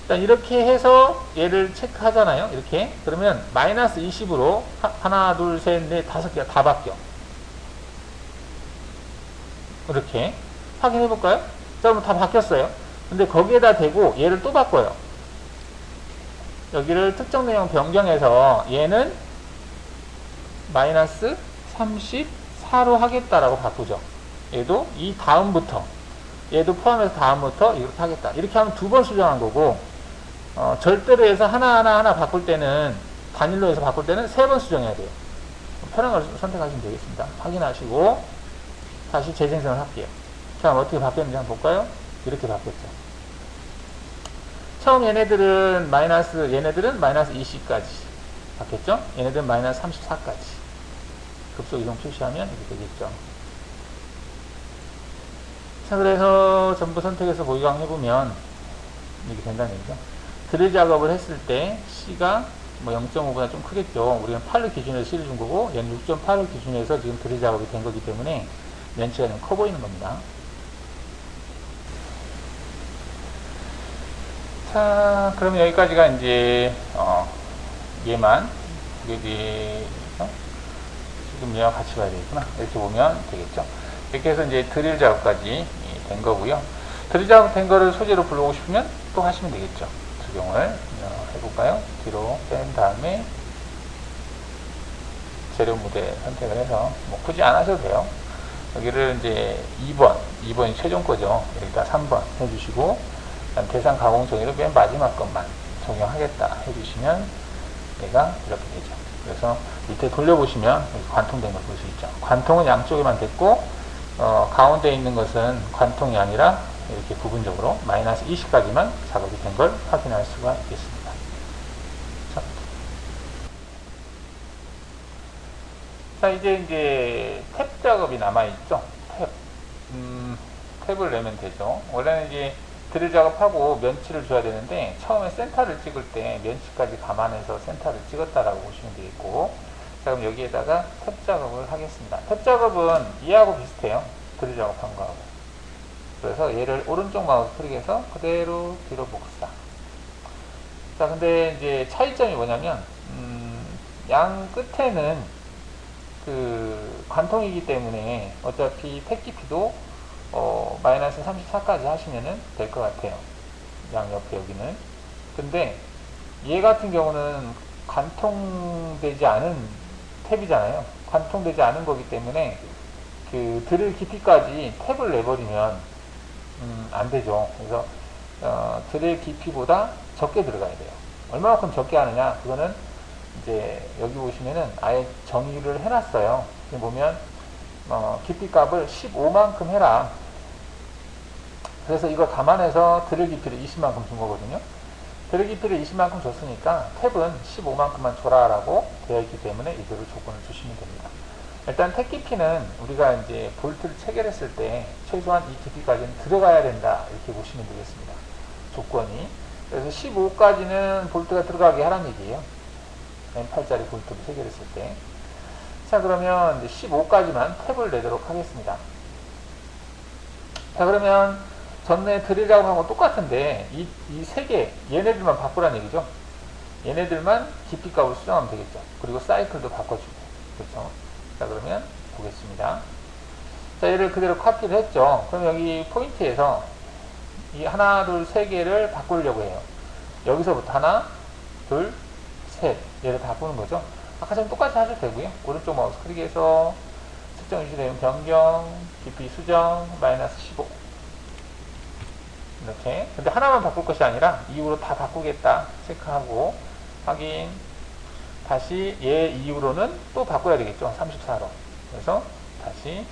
일단 이렇게 해서 얘를 체크하잖아요. 이렇게. 그러면 마이너스 20으로 하나, 둘, 셋, 넷, 5개가 다 바뀌어. 이렇게. 확인해 볼까요? 자, 그럼 다 바뀌었어요. 근데 거기에다 대고 얘를 또 바꿔요. 여기를 특정 내용 변경해서 얘는 마이너스 34로 하겠다라고 바꾸죠. 얘도 이 다음부터, 얘도 포함해서 다음부터 이렇게 하겠다. 이렇게 하면 2번 수정한 거고, 절대로 해서 하나 바꿀 때는, 단일로 해서 바꿀 때는 3번 수정해야 돼요. 편한 걸 선택하시면 되겠습니다. 확인하시고 다시 재생성을 할게요. 자, 어떻게 바뀌었는지 한번 볼까요? 이렇게 바뀌었죠. 처음 얘네들은 마이너스 20까지 바뀌었죠? 얘네들은 마이너스 34까지. 급속 이동 표시하면 이렇게 되겠죠. 자, 그래서 전부 선택해서 모의강 해보면 이렇게 된다는 얘기죠. 드릴 작업을 했을 때 C가 뭐 0.5보다 좀 크겠죠. 우리는 8을 기준으로 C를 준 거고, 얘는 6.8을 기준으로 지금 드릴 작업이 된 거기 때문에 렌치가 좀 커 보이는 겁니다. 자, 그러면 여기까지가 이제 얘만 이게 지금 얘와 같이 봐야 되겠구나. 이렇게 보면 되겠죠. 이렇게 해서 이제 드릴 작업까지 된 거고요. 드릴 작업 된 거를 소재로 불러오고 싶으면 또 하시면 되겠죠. 적용을 해볼까요? 뒤로 뺀 다음에 재료 무대 선택을 해서 뭐 굳이 안 하셔도 돼요. 여기를 이제 2번이 최종 거죠. 여기다 3번 해주시고, 대상 가공 정의를 맨 마지막 것만 적용하겠다 해주시면 얘가 이렇게 되죠. 그래서 밑에 돌려보시면 관통된 걸 볼 수 있죠. 관통은 양쪽에만 됐고, 가운데 있는 것은 관통이 아니라 이렇게 부분적으로 마이너스 20까지만 작업이 된 걸 확인할 수가 있겠습니다. 자, 이제 탭 작업이 남아있죠. 탭을 내면 되죠. 원래는 이제 드릴 작업하고 면치를 줘야 되는데, 처음에 센터를 찍을 때 면치까지 감안해서 센터를 찍었다라고 보시면 되겠고, 자, 그럼 여기에다가 탭 작업을 하겠습니다. 탭 작업은 이하고 비슷해요. 드릴 작업한 거하고. 그래서 얘를 오른쪽 마우스 클릭해서 그대로 뒤로 복사. 자, 근데 이제 차이점이 뭐냐면, 양 끝에는 그 관통이기 때문에 어차피 탭 깊이도 마이너스 34까지 하시면은 될 것 같아요. 양 옆에 여기는. 근데 얘 같은 경우는 관통되지 않은 탭이잖아요. 관통되지 않은 거기 때문에 그 드릴 깊이까지 탭을 내버리면 안 되죠. 그래서 드릴 깊이보다 적게 들어가야 돼요. 얼마만큼 적게 하느냐? 그거는 이제 여기 보시면은 아예 정의를 해놨어요. 여기 보면 깊이 값을 15만큼 해라. 그래서 이걸 감안해서 드릴 깊이를 20만큼 준 거거든요. 드릴 깊이를 20만큼 줬으니까 탭은 15만큼만 줘라라고 되어 있기 때문에 이대로 조건을 주시면 됩니다. 일단 탭 깊이는 우리가 이제 볼트를 체결했을 때 최소한 이 깊이까지는 들어가야 된다 이렇게 보시면 되겠습니다. 조건이. 그래서 15까지는 볼트가 들어가게 하라는 얘기예요. M8짜리 볼트를 체결했을 때. 자, 그러면 이제 15까지만 탭을 내도록 하겠습니다. 자, 그러면 전에 드릴 작업하고 똑같은데 이 세 개 얘네들만 바꾸라는 얘기죠. 얘네들만 깊이 값을 수정하면 되겠죠. 그리고 사이클도 바꿔주고. 그렇죠. 자, 그러면 보겠습니다. 자, 얘를 그대로 카피를 했죠. 그럼 여기 포인트에서 이 하나, 둘, 세 개를 바꾸려고 해요. 여기서부터 하나, 둘, 셋. 얘를 바꾸는 거죠. 아까처럼 똑같이 하셔도 되고요. 오른쪽 마우스 클릭해서 특정 유지되면 변경, 깊이 수정, 마이너스 15. 이렇게. 근데 하나만 바꿀 것이 아니라 이후로 다 바꾸겠다. 체크하고, 확인. 다시 얘 이후로는 또 바꿔야 되겠죠. 34로. 그래서 다시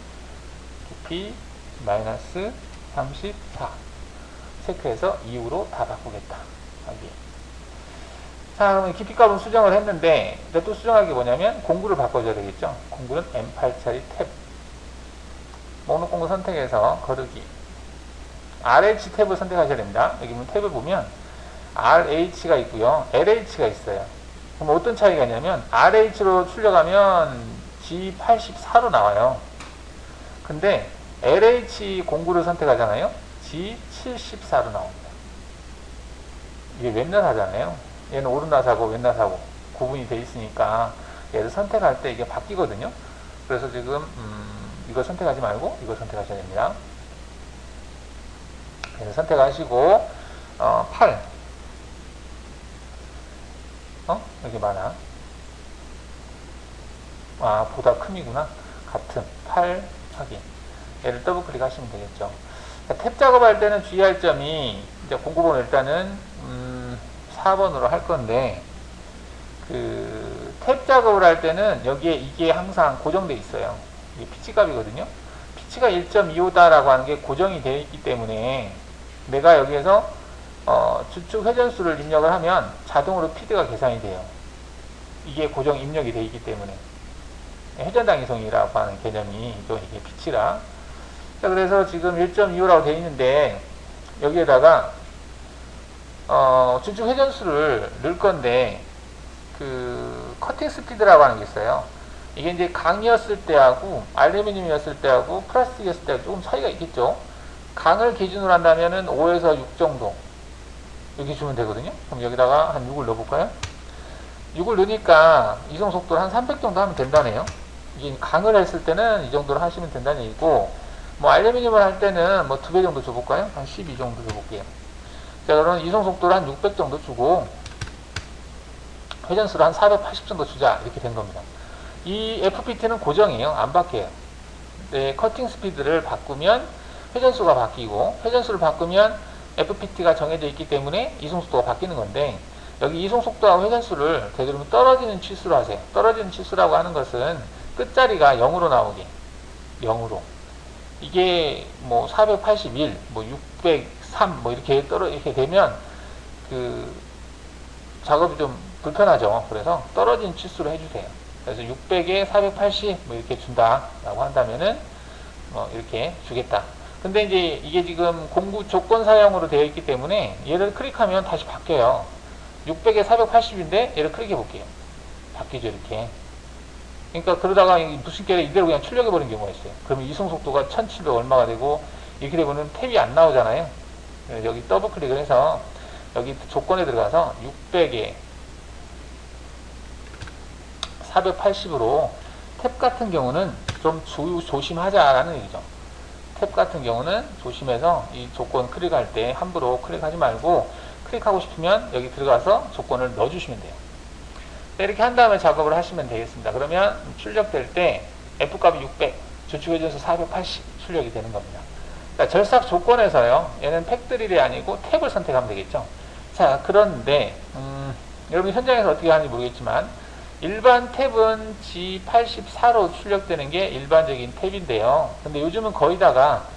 깊이 마이너스 34. 체크해서 이후로 다 바꾸겠다. 확인. 자, 그러면 깊이 값은 수정을 했는데, 또 수정할 게 뭐냐면, 공구를 바꿔줘야 되겠죠. 공구는 M8짜리 탭. 목록 공구 선택해서 거르기. RH 탭을 선택하셔야 됩니다. 여기 보면 탭을 보면, RH가 있고요. LH가 있어요. 그럼 어떤 차이가 있냐면, RH로 출력하면 G84로 나와요. 근데, LH 공구를 선택하잖아요. G74로 나옵니다. 이게 왼날 하잖아요. 얘는 오른나사고 왼나사고 구분이 돼 있으니까 얘를 선택할 때 이게 바뀌거든요. 그래서 지금 이거 선택하지 말고 이거 선택하셔야 됩니다. 얘를 선택하시고 8 여기 많아. 보다 큼이구나. 같은 8 확인. 얘를 더블 클릭하시면 되겠죠. 탭 작업할 때는 주의할 점이 이제 공구번 일단은 4번으로 할 건데, 탭 작업을 할 때는 여기에 이게 항상 고정되어 있어요. 이게 피치 값이거든요. 피치가 1.25다라고 하는 게 고정이 되어 있기 때문에 내가 여기에서 주축 회전수를 입력을 하면 자동으로 피드가 계산이 돼요. 이게 고정 입력이 되어 있기 때문에. 회전당위성이라고 하는 개념이 이게 피치라. 자, 그래서 지금 1.25라고 되어 있는데 여기에다가 주축 회전수를 넣을 건데, 커팅 스피드라고 하는 게 있어요. 이게 이제 강이었을 때하고, 알루미늄이었을 때하고, 플라스틱이었을 때하고 조금 차이가 있겠죠. 강을 기준으로 한다면은 5에서 6 정도. 여기 주면 되거든요. 그럼 여기다가 한 6을 넣어볼까요? 6을 넣으니까 이송 속도를 한 300 정도 하면 된다네요. 이게 강을 했을 때는 이 정도로 하시면 된다는 얘기고, 알루미늄을 할 때는 2배 정도 줘볼까요? 한 12 정도 줘볼게요. 자, 그러면 이송 속도를 한 600 정도 주고 회전수를 한 480 정도 주자 이렇게 된 겁니다. 이 FPT는 고정이에요. 안 바뀌어요. 네, 커팅 스피드를 바꾸면 회전수가 바뀌고, 회전수를 바꾸면 FPT가 정해져 있기 때문에 이송 속도가 바뀌는 건데, 여기 이송 속도와 회전수를 되도록이면 떨어지는 치수로 하세요. 떨어지는 치수라고 하는 것은 끝자리가 0으로 나오게. 0으로. 이게 뭐 481, 뭐 603, 뭐 이렇게 되면 그 작업이 좀 불편하죠. 그래서 떨어진 치수로 해주세요. 그래서 600에 480 뭐 이렇게 준다라고 한다면은 뭐 이렇게 주겠다. 근데 이제 이게 지금 공구 조건 사용으로 되어 있기 때문에 얘를 클릭하면 다시 바뀌어요. 600에 480인데 얘를 클릭해 볼게요. 바뀌죠, 이렇게. 그러니까 그러다가 무슨 깨를 이대로 그냥 출력해 버린 경우가 있어요. 그러면 이송 속도가 1700 얼마가 되고 이렇게 되면은 탭이 안 나오잖아요. 여기 더블 클릭을 해서 여기 조건에 들어가서 600에 480으로 탭 같은 경우는 좀 조심하자라는 얘기죠. 탭 같은 경우는 조심해서 이 조건 클릭할 때 함부로 클릭하지 말고 클릭하고 싶으면 여기 들어가서 조건을 넣어주시면 돼요. 이렇게 한 다음에 작업을 하시면 되겠습니다. 그러면 출력될 때 F값이 600, 주축회전수 480 출력이 되는 겁니다. 그러니까 절삭 조건에서요. 얘는 팩드릴이 아니고 탭을 선택하면 되겠죠. 자, 그런데 여러분 현장에서 어떻게 하는지 모르겠지만 일반 탭은 G84로 출력되는 게 일반적인 탭인데요. 근데 요즘은 거의다가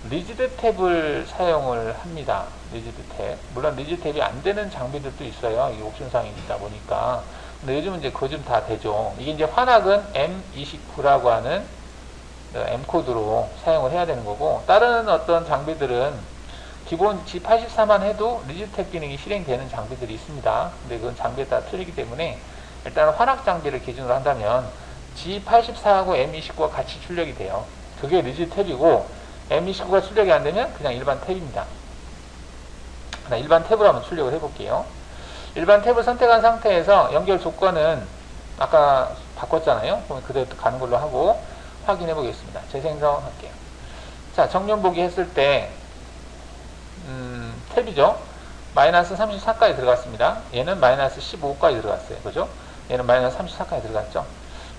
리지드 탭을 사용을 합니다. 리지드 탭. 물론 리지드 탭이 안 되는 장비들도 있어요. 이게 옵션상이다 보니까. 근데 요즘은 이제 그거 좀 다 되죠. 이게 이제 환학은 M29라고 하는 M코드로 사용을 해야 되는 거고, 다른 어떤 장비들은 기본 G84만 해도 리지드 탭 기능이 실행되는 장비들이 있습니다. 근데 그건 장비에 따라 틀리기 때문에 일단 환학 장비를 기준으로 한다면 G84하고 M29가 같이 출력이 돼요. 그게 리지드 탭이고 M29가 출력이 안 되면 그냥 일반 탭입니다. 일반 탭으로 한번 출력을 해볼게요. 일반 탭을 선택한 상태에서 연결 조건은 아까 바꿨잖아요. 그럼 그대로 가는 걸로 하고 확인해 보겠습니다. 재생성할게요. 자, 정렬 보기 했을 때 탭이죠. 마이너스 34까지 들어갔습니다. 얘는 마이너스 15까지 들어갔어요. 그죠? 얘는 마이너스 34까지 들어갔죠.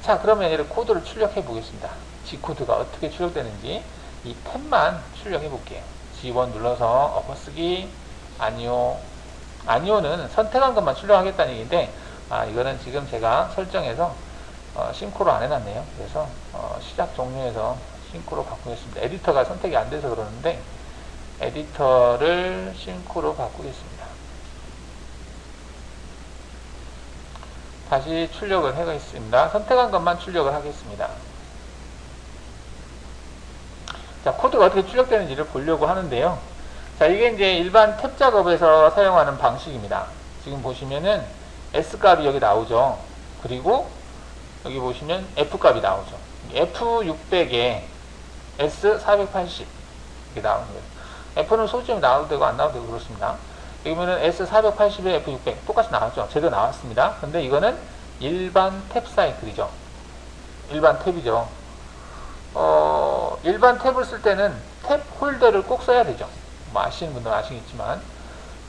자, 그러면 얘를 코드를 출력해 보겠습니다. G코드가 어떻게 출력되는지 이 탭만 출력해 볼게요. G1 눌러서 엎어쓰기, 아니오. 아니오는 선택한 것만 출력하겠다는 얘기인데, 이거는 지금 제가 설정해서 싱크로 안 해놨네요. 그래서 시작 종료해서 싱크로 바꾸겠습니다. 에디터가 선택이 안 돼서 그러는데 에디터를 싱크로 바꾸겠습니다. 다시 출력을 해보겠습니다. 선택한 것만 출력을 하겠습니다. 자, 코드가 어떻게 출력되는지를 보려고 하는데요. 자, 이게 이제 일반 탭 작업에서 사용하는 방식입니다. 지금 보시면은 S값이 여기 나오죠. 그리고 여기 보시면 F값이 나오죠. F600에 S480 이렇게 나오는 거예요. F는 소수점이 나와도 되고 안 나와도 되고 그렇습니다. 여기 보면 S480에 F600 똑같이 나왔죠. 제대로 나왔습니다. 근데 이거는 일반 탭 사이클이죠. 일반 탭이죠. 일반 탭을 쓸 때는 탭 홀더를 꼭 써야 되죠. 뭐 아시는 분들은 아시겠지만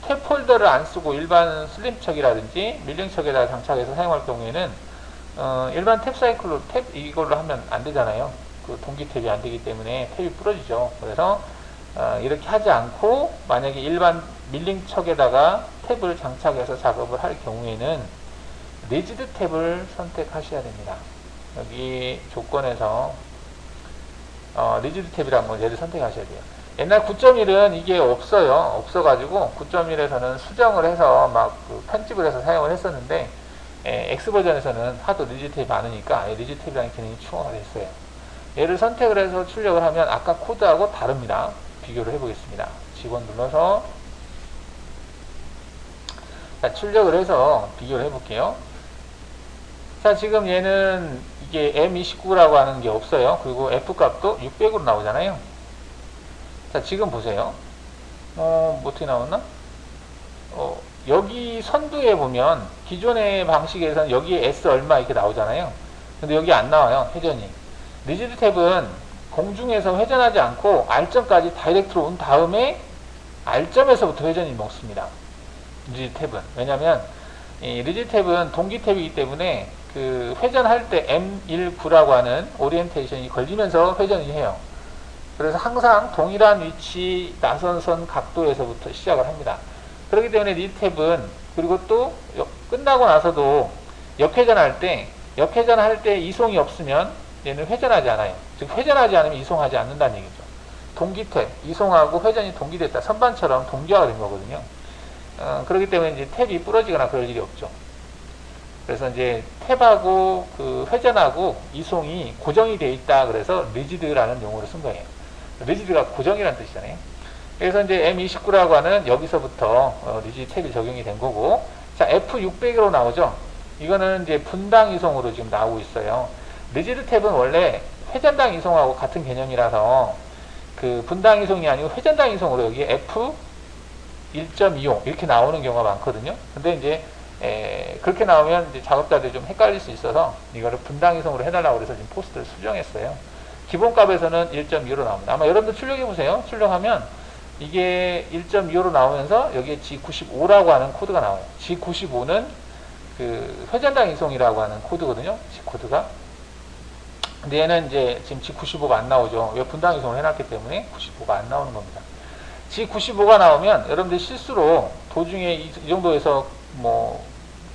탭 홀더를 안 쓰고 일반 슬림척이라든지 밀링척에다 장착해서 사용할 경우에는 일반 탭 사이클로 탭 이걸로 하면 안 되잖아요. 그 동기 탭이 안 되기 때문에 탭이 부러지죠. 그래서 이렇게 하지 않고 만약에 일반 밀링척에다가 탭을 장착해서 작업을 할 경우에는 리지드 탭을 선택하셔야 됩니다. 여기 조건에서 리지드 탭이라는 걸 얘를 선택하셔야 돼요. 옛날 9.1은 이게 없어가지고 9.1에서는 수정을 해서 막 편집을 해서 사용을 했었는데 X버전에서는 하도 리지드 탭이 많으니까 리지드 탭이라는 기능이 추가가 됐어요. 얘를 선택을 해서 출력을 하면 아까 코드하고 다릅니다. 비교를 해보겠습니다. G1 눌러서 자, 출력을 해서 비교를 해볼게요. 자, 지금 얘는 이게 M29라고 하는 게 없어요. 그리고 F값도 600으로 나오잖아요. 자, 지금 보세요. 뭐 어떻게 나왔나? 여기 선두에 보면 기존의 방식에서는 여기에 S 얼마 이렇게 나오잖아요. 근데 여기 안 나와요. 회전이. 리지드 탭은 공중에서 회전하지 않고 R점까지 다이렉트로 온 다음에 R점에서부터 회전이 먹습니다. 리지드 탭은. 왜냐면 이 리지드 탭은 동기 탭이기 때문에 그 회전할 때 M19라고 하는 오리엔테이션이 걸리면서 회전이 해요. 그래서 항상 동일한 위치 나선선 각도에서부터 시작을 합니다. 그렇기 때문에 리지드 탭은 그리고 또 끝나고 나서도 역회전할 때 이송이 없으면 얘는 회전하지 않아요. 즉 회전하지 않으면 이송하지 않는다는 얘기죠. 동기탭, 이송하고 회전이 동기됐다. 선반처럼 동기화가 된 거거든요. 그렇기 때문에 이제 탭이 부러지거나 그럴 일이 없죠. 그래서 이제 탭하고 그 회전하고 이송이 고정이 되어 있다. 그래서 리지드라는 용어를 쓴 거예요. 리지드가 고정이라는 뜻이잖아요. 그래서 이제 M29라고 하는 여기서부터 리지드 탭이 적용이 된 거고, 자, F600으로 나오죠. 이거는 이제 분당 이송으로 지금 나오고 있어요. 리지드 탭은 원래 회전당 이송하고 같은 개념이라서 그 분당 이송이 아니고 회전당 이송으로 여기 F 1.25 이렇게 나오는 경우가 많거든요. 근데 이제 그렇게 나오면 이제 작업자들이 좀 헷갈릴 수 있어서 이거를 분당 이송으로 해달라고 그래서 지금 포스트를 수정했어요. 기본값에서는 1.25로 나옵니다. 아마 여러분들 출력해 보세요. 출력하면 이게 1.25로 나오면서 여기에 G95라고 하는 코드가 나와요. G95는 그 회전당 이송이라고 하는 코드거든요. G 코드가. 근데 얘는 이제 지금 G95가 안 나오죠. 왜 분당 이송을 해놨기 때문에 95가 안 나오는 겁니다. G95가 나오면 여러분들 실수로 도중에 이 정도에서 뭐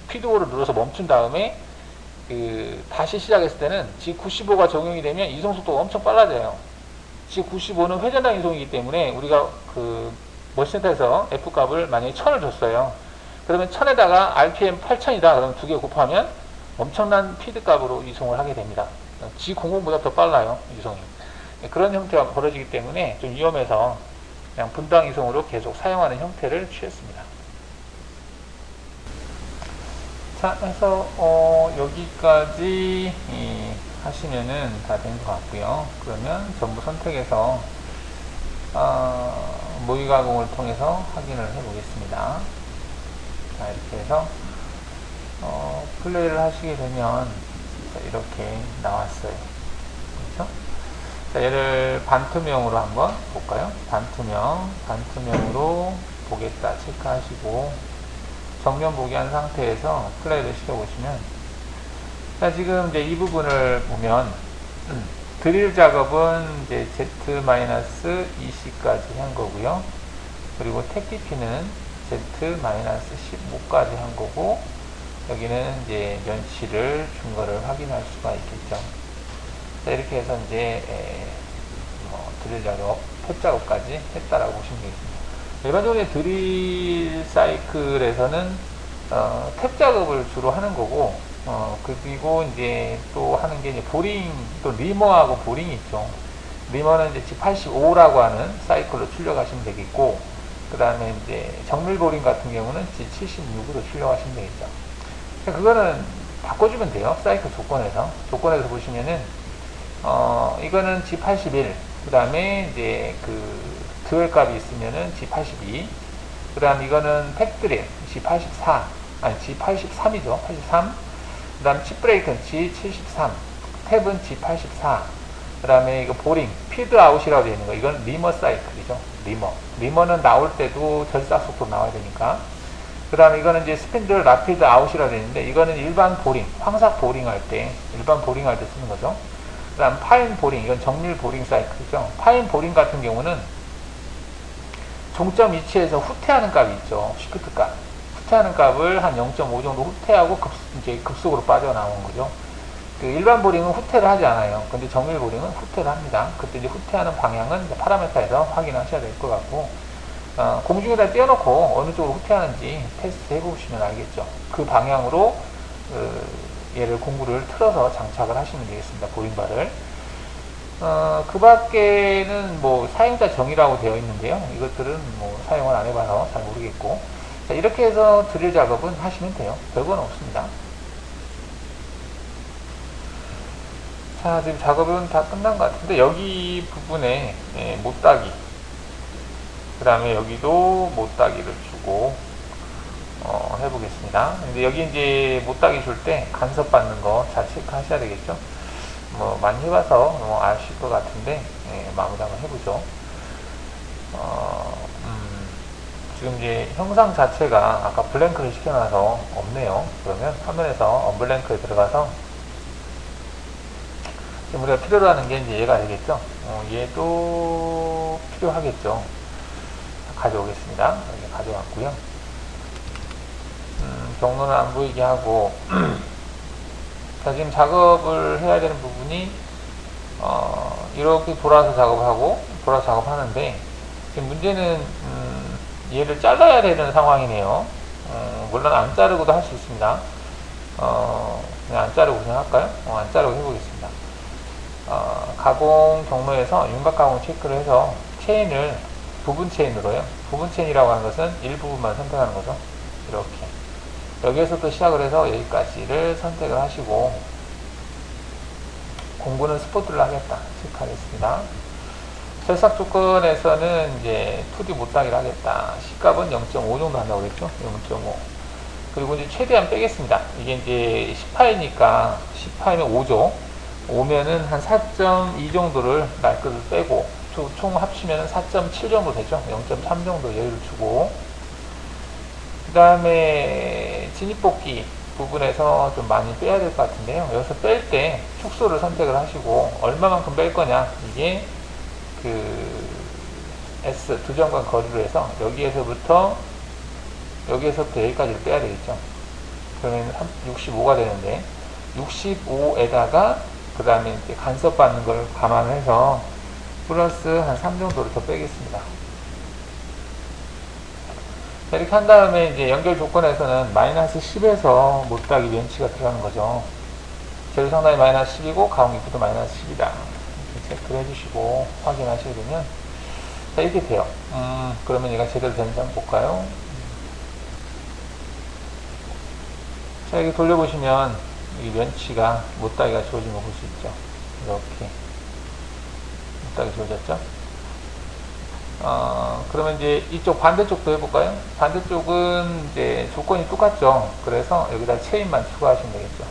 피드볼을 눌러서 멈춘 다음에 그 다시 시작했을 때는 G95가 적용이 되면 이송 속도가 엄청 빨라져요. G95는 회전당 이송이기 때문에 우리가 그 머신센터에서 F값을 만약에 1000을 줬어요. 그러면 1000에다가 RPM 8000이다. 그러면 두 개 곱하면 엄청난 피드 값으로 이송을 하게 됩니다. G00보다 더 빨라요, 이송이. 그런 형태가 벌어지기 때문에 좀 위험해서 그냥 분당 이송으로 계속 사용하는 형태를 취했습니다. 자, 그래서 여기까지 하시면은 다 된 것 같고요. 그러면 전부 선택해서 모의 가공을 통해서 확인을 해 보겠습니다. 자, 이렇게 해서 플레이를 하시게 되면 이렇게 나왔어요. 그렇죠? 자, 얘를 반투명으로 한번 볼까요? 반투명으로 보겠다 체크하시고 정면 보기 한 상태에서 플레이를 시켜보시면, 자, 지금 이제 이 부분을 보면 드릴 작업은 이제 Z-EC까지 한 거고요. 그리고 택기피는 Z-15까지 한 거고, 여기는 이제 연치를 준 거를 확인할 수가 있겠죠. 자, 이렇게 해서 이제 드릴 작업, 탭 작업까지 했다라고 보시면 되겠습니다. 일반적으로 드릴 사이클에서는 탭 작업을 주로 하는 거고, 그리고 이제 또 하는 게 이제 보링, 또 리머하고 보링이 있죠. 리머는 이제 G85라고 하는 사이클로 출력하시면 되겠고, 그 다음에 이제 정밀 보링 같은 경우는 G76으로 출력하시면 되겠죠. 그거는 바꿔주면 돼요. 사이클 조건에서 보시면은, 이거는 G81, 그 다음에 이제 그 듀얼 값이 있으면은 G82, 그 다음 이거는 팩드릴 G83, 아니 G83이죠. 83, 그 다음 칩 브레이크는 G73, 탭은 G84, 그 다음에 이거 보링, 피드 아웃이라고 되어 있는 거, 이건 리머 사이클이죠. 리머는 나올 때도 결삭 속도로 나와야 되니까. 그 다음에 이거는 이제 스핀들 라피드 아웃이라고 되어 있는데, 이거는 일반 보링, 황삭 보링 할 때, 쓰는 거죠. 그 다음 파인 보링, 이건 정밀 보링 사이클이죠. 파인 보링 같은 경우는 종점 위치에서 후퇴하는 값이 있죠. 시프트 값. 후퇴하는 값을 한 0.5 정도 후퇴하고 이제 급속으로 빠져나오는 거죠. 그 일반 보링은 후퇴를 하지 않아요. 근데 정밀 보링은 후퇴를 합니다. 그때 이제 후퇴하는 방향은 이제 파라메타에서 확인하셔야 될 것 같고, 공중에다 띄워놓고 어느 쪽으로 후퇴하는지 테스트 해보시면 알겠죠. 그 방향으로 얘를 공구를 틀어서 장착을 하시면 되겠습니다. 보링바를. 그 밖에는 뭐 사용자 정의라고 되어 있는데요. 이것들은 뭐 사용을 안 해봐서 잘 모르겠고. 자, 이렇게 해서 드릴 작업은 하시면 돼요. 별건 없습니다. 자, 지금 작업은 다 끝난 것 같은데, 여기 부분에 못따기, 그 다음에 여기도 못따기를 주고 해보겠습니다. 근데 여기 이제 못따기 줄 때 간섭 받는 거 잘 체크하셔야 되겠죠. 뭐 많이 해봐서 뭐 아실 것 같은데, 마무리 한번 해보죠. 지금 이제 형상 자체가 아까 블랭크를 시켜놔서 없네요. 그러면 화면에서 언블랭크에 들어가서 지금 우리가 필요로 하는 게 이제 얘가 되겠죠. 얘도 필요하겠죠. 가져오겠습니다. 여기 가져왔고요. 경로는 안 보이게 하고 자, 지금 작업을 해야 되는 부분이 이렇게 돌아서 작업하고 돌아 작업하는데, 지금 문제는 얘를 잘라야 되는 상황이네요. 물론 안 자르고도 할 수 있습니다. 그냥 안 자르고 그냥 할까요? 안 자르고 해보겠습니다. 가공 경로에서 윤곽 가공 체크를 해서 체인을 부분 체인으로요. 부분 체인이라고 하는 것은 일부분만 선택하는 거죠. 이렇게 여기에서부터 시작을 해서 여기까지를 선택을 하시고, 공구는 스포트를 하겠다 체크하겠습니다. 철삭 조건에서는 이제 2D 못따기를 하겠다. C값은 0.5 정도 한다고 그랬죠. 0.5. 그리고 이제 최대한 빼겠습니다. 이게 이제 10파이니까 10파이면 5죠. 5면은 한 4.2 정도를 말끝을 빼고, 총 합치면 4.7 정도 되죠. 0.3 정도 여유를 주고, 그 다음에 진입복귀 부분에서 좀 많이 빼야 될 것 같은데요. 여기서 뺄 때 축소를 선택을 하시고, 얼마만큼 뺄 거냐, 이게 그 S 두 점간 거리로 해서 여기에서부터 여기까지를 빼야 되겠죠. 그러면 65가 되는데, 65에다가 그 다음에 이제 간섭 받는 걸 감안해서 플러스 한 3 정도를 더 빼겠습니다. 이렇게 한 다음에 이제 연결 조건에서는 마이너스 10에서 못따기 면치가 들어가는 거죠. 재료 상단이 마이너스 10이고 가공 입구도 마이너스 10이다. 이렇게 체크를 해주시고 확인하시게 되면, 자, 이렇게 돼요. 그러면 얘가 제대로 되는지 한번 볼까요? 자, 이렇게 돌려보시면 이 면치가 못따기가 주어진 거 볼 수 있죠. 이렇게 못따기 주어졌죠. 그러면 이제 이쪽 반대쪽도 해볼까요? 반대쪽은 이제 조건이 똑같죠. 그래서 여기다 체인만 추가하시면 되겠죠.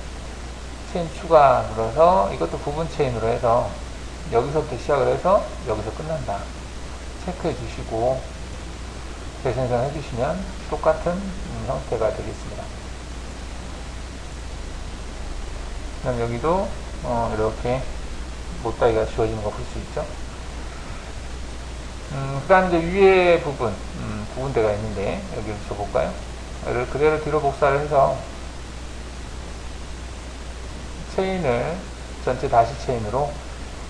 체인 추가 눌러서 이것도 부분 체인으로 해서 여기서부터 시작을 해서 여기서 끝난다 체크해 주시고 재생성 해주시면 똑같은 형태가 되겠습니다. 그럼 여기도 이렇게 못따기가 주어지는 거 볼 수 있죠. 그 다음 이제 위에 부분, 부분대가 있는데, 여기를 줘볼까요? 얘를 그대로 뒤로 복사를 해서, 체인을, 전체 다시 체인으로,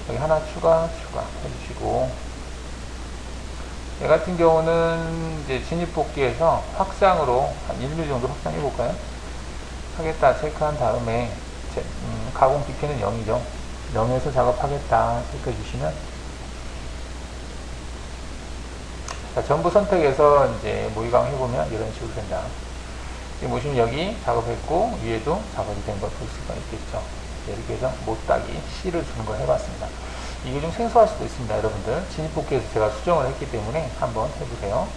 여기 하나 추가 해주시고, 얘 같은 경우는 이제 진입복귀해서 확장으로 한 1mm 정도 확장해볼까요? 하겠다 체크한 다음에, 가공 DP는 0이죠. 0에서 작업하겠다 체크해주시면, 자, 전부 선택해서 이제 모의강 해보면 이런 식으로 된다. 지금 보시면 여기 작업했고, 위에도 작업이 된 걸 볼 수가 있겠죠. 이렇게 해서 못따기 C를 주는 걸 해봤습니다. 이게 좀 생소할 수도 있습니다, 여러분들. 진입복귀에서 제가 수정을 했기 때문에 한번 해보세요.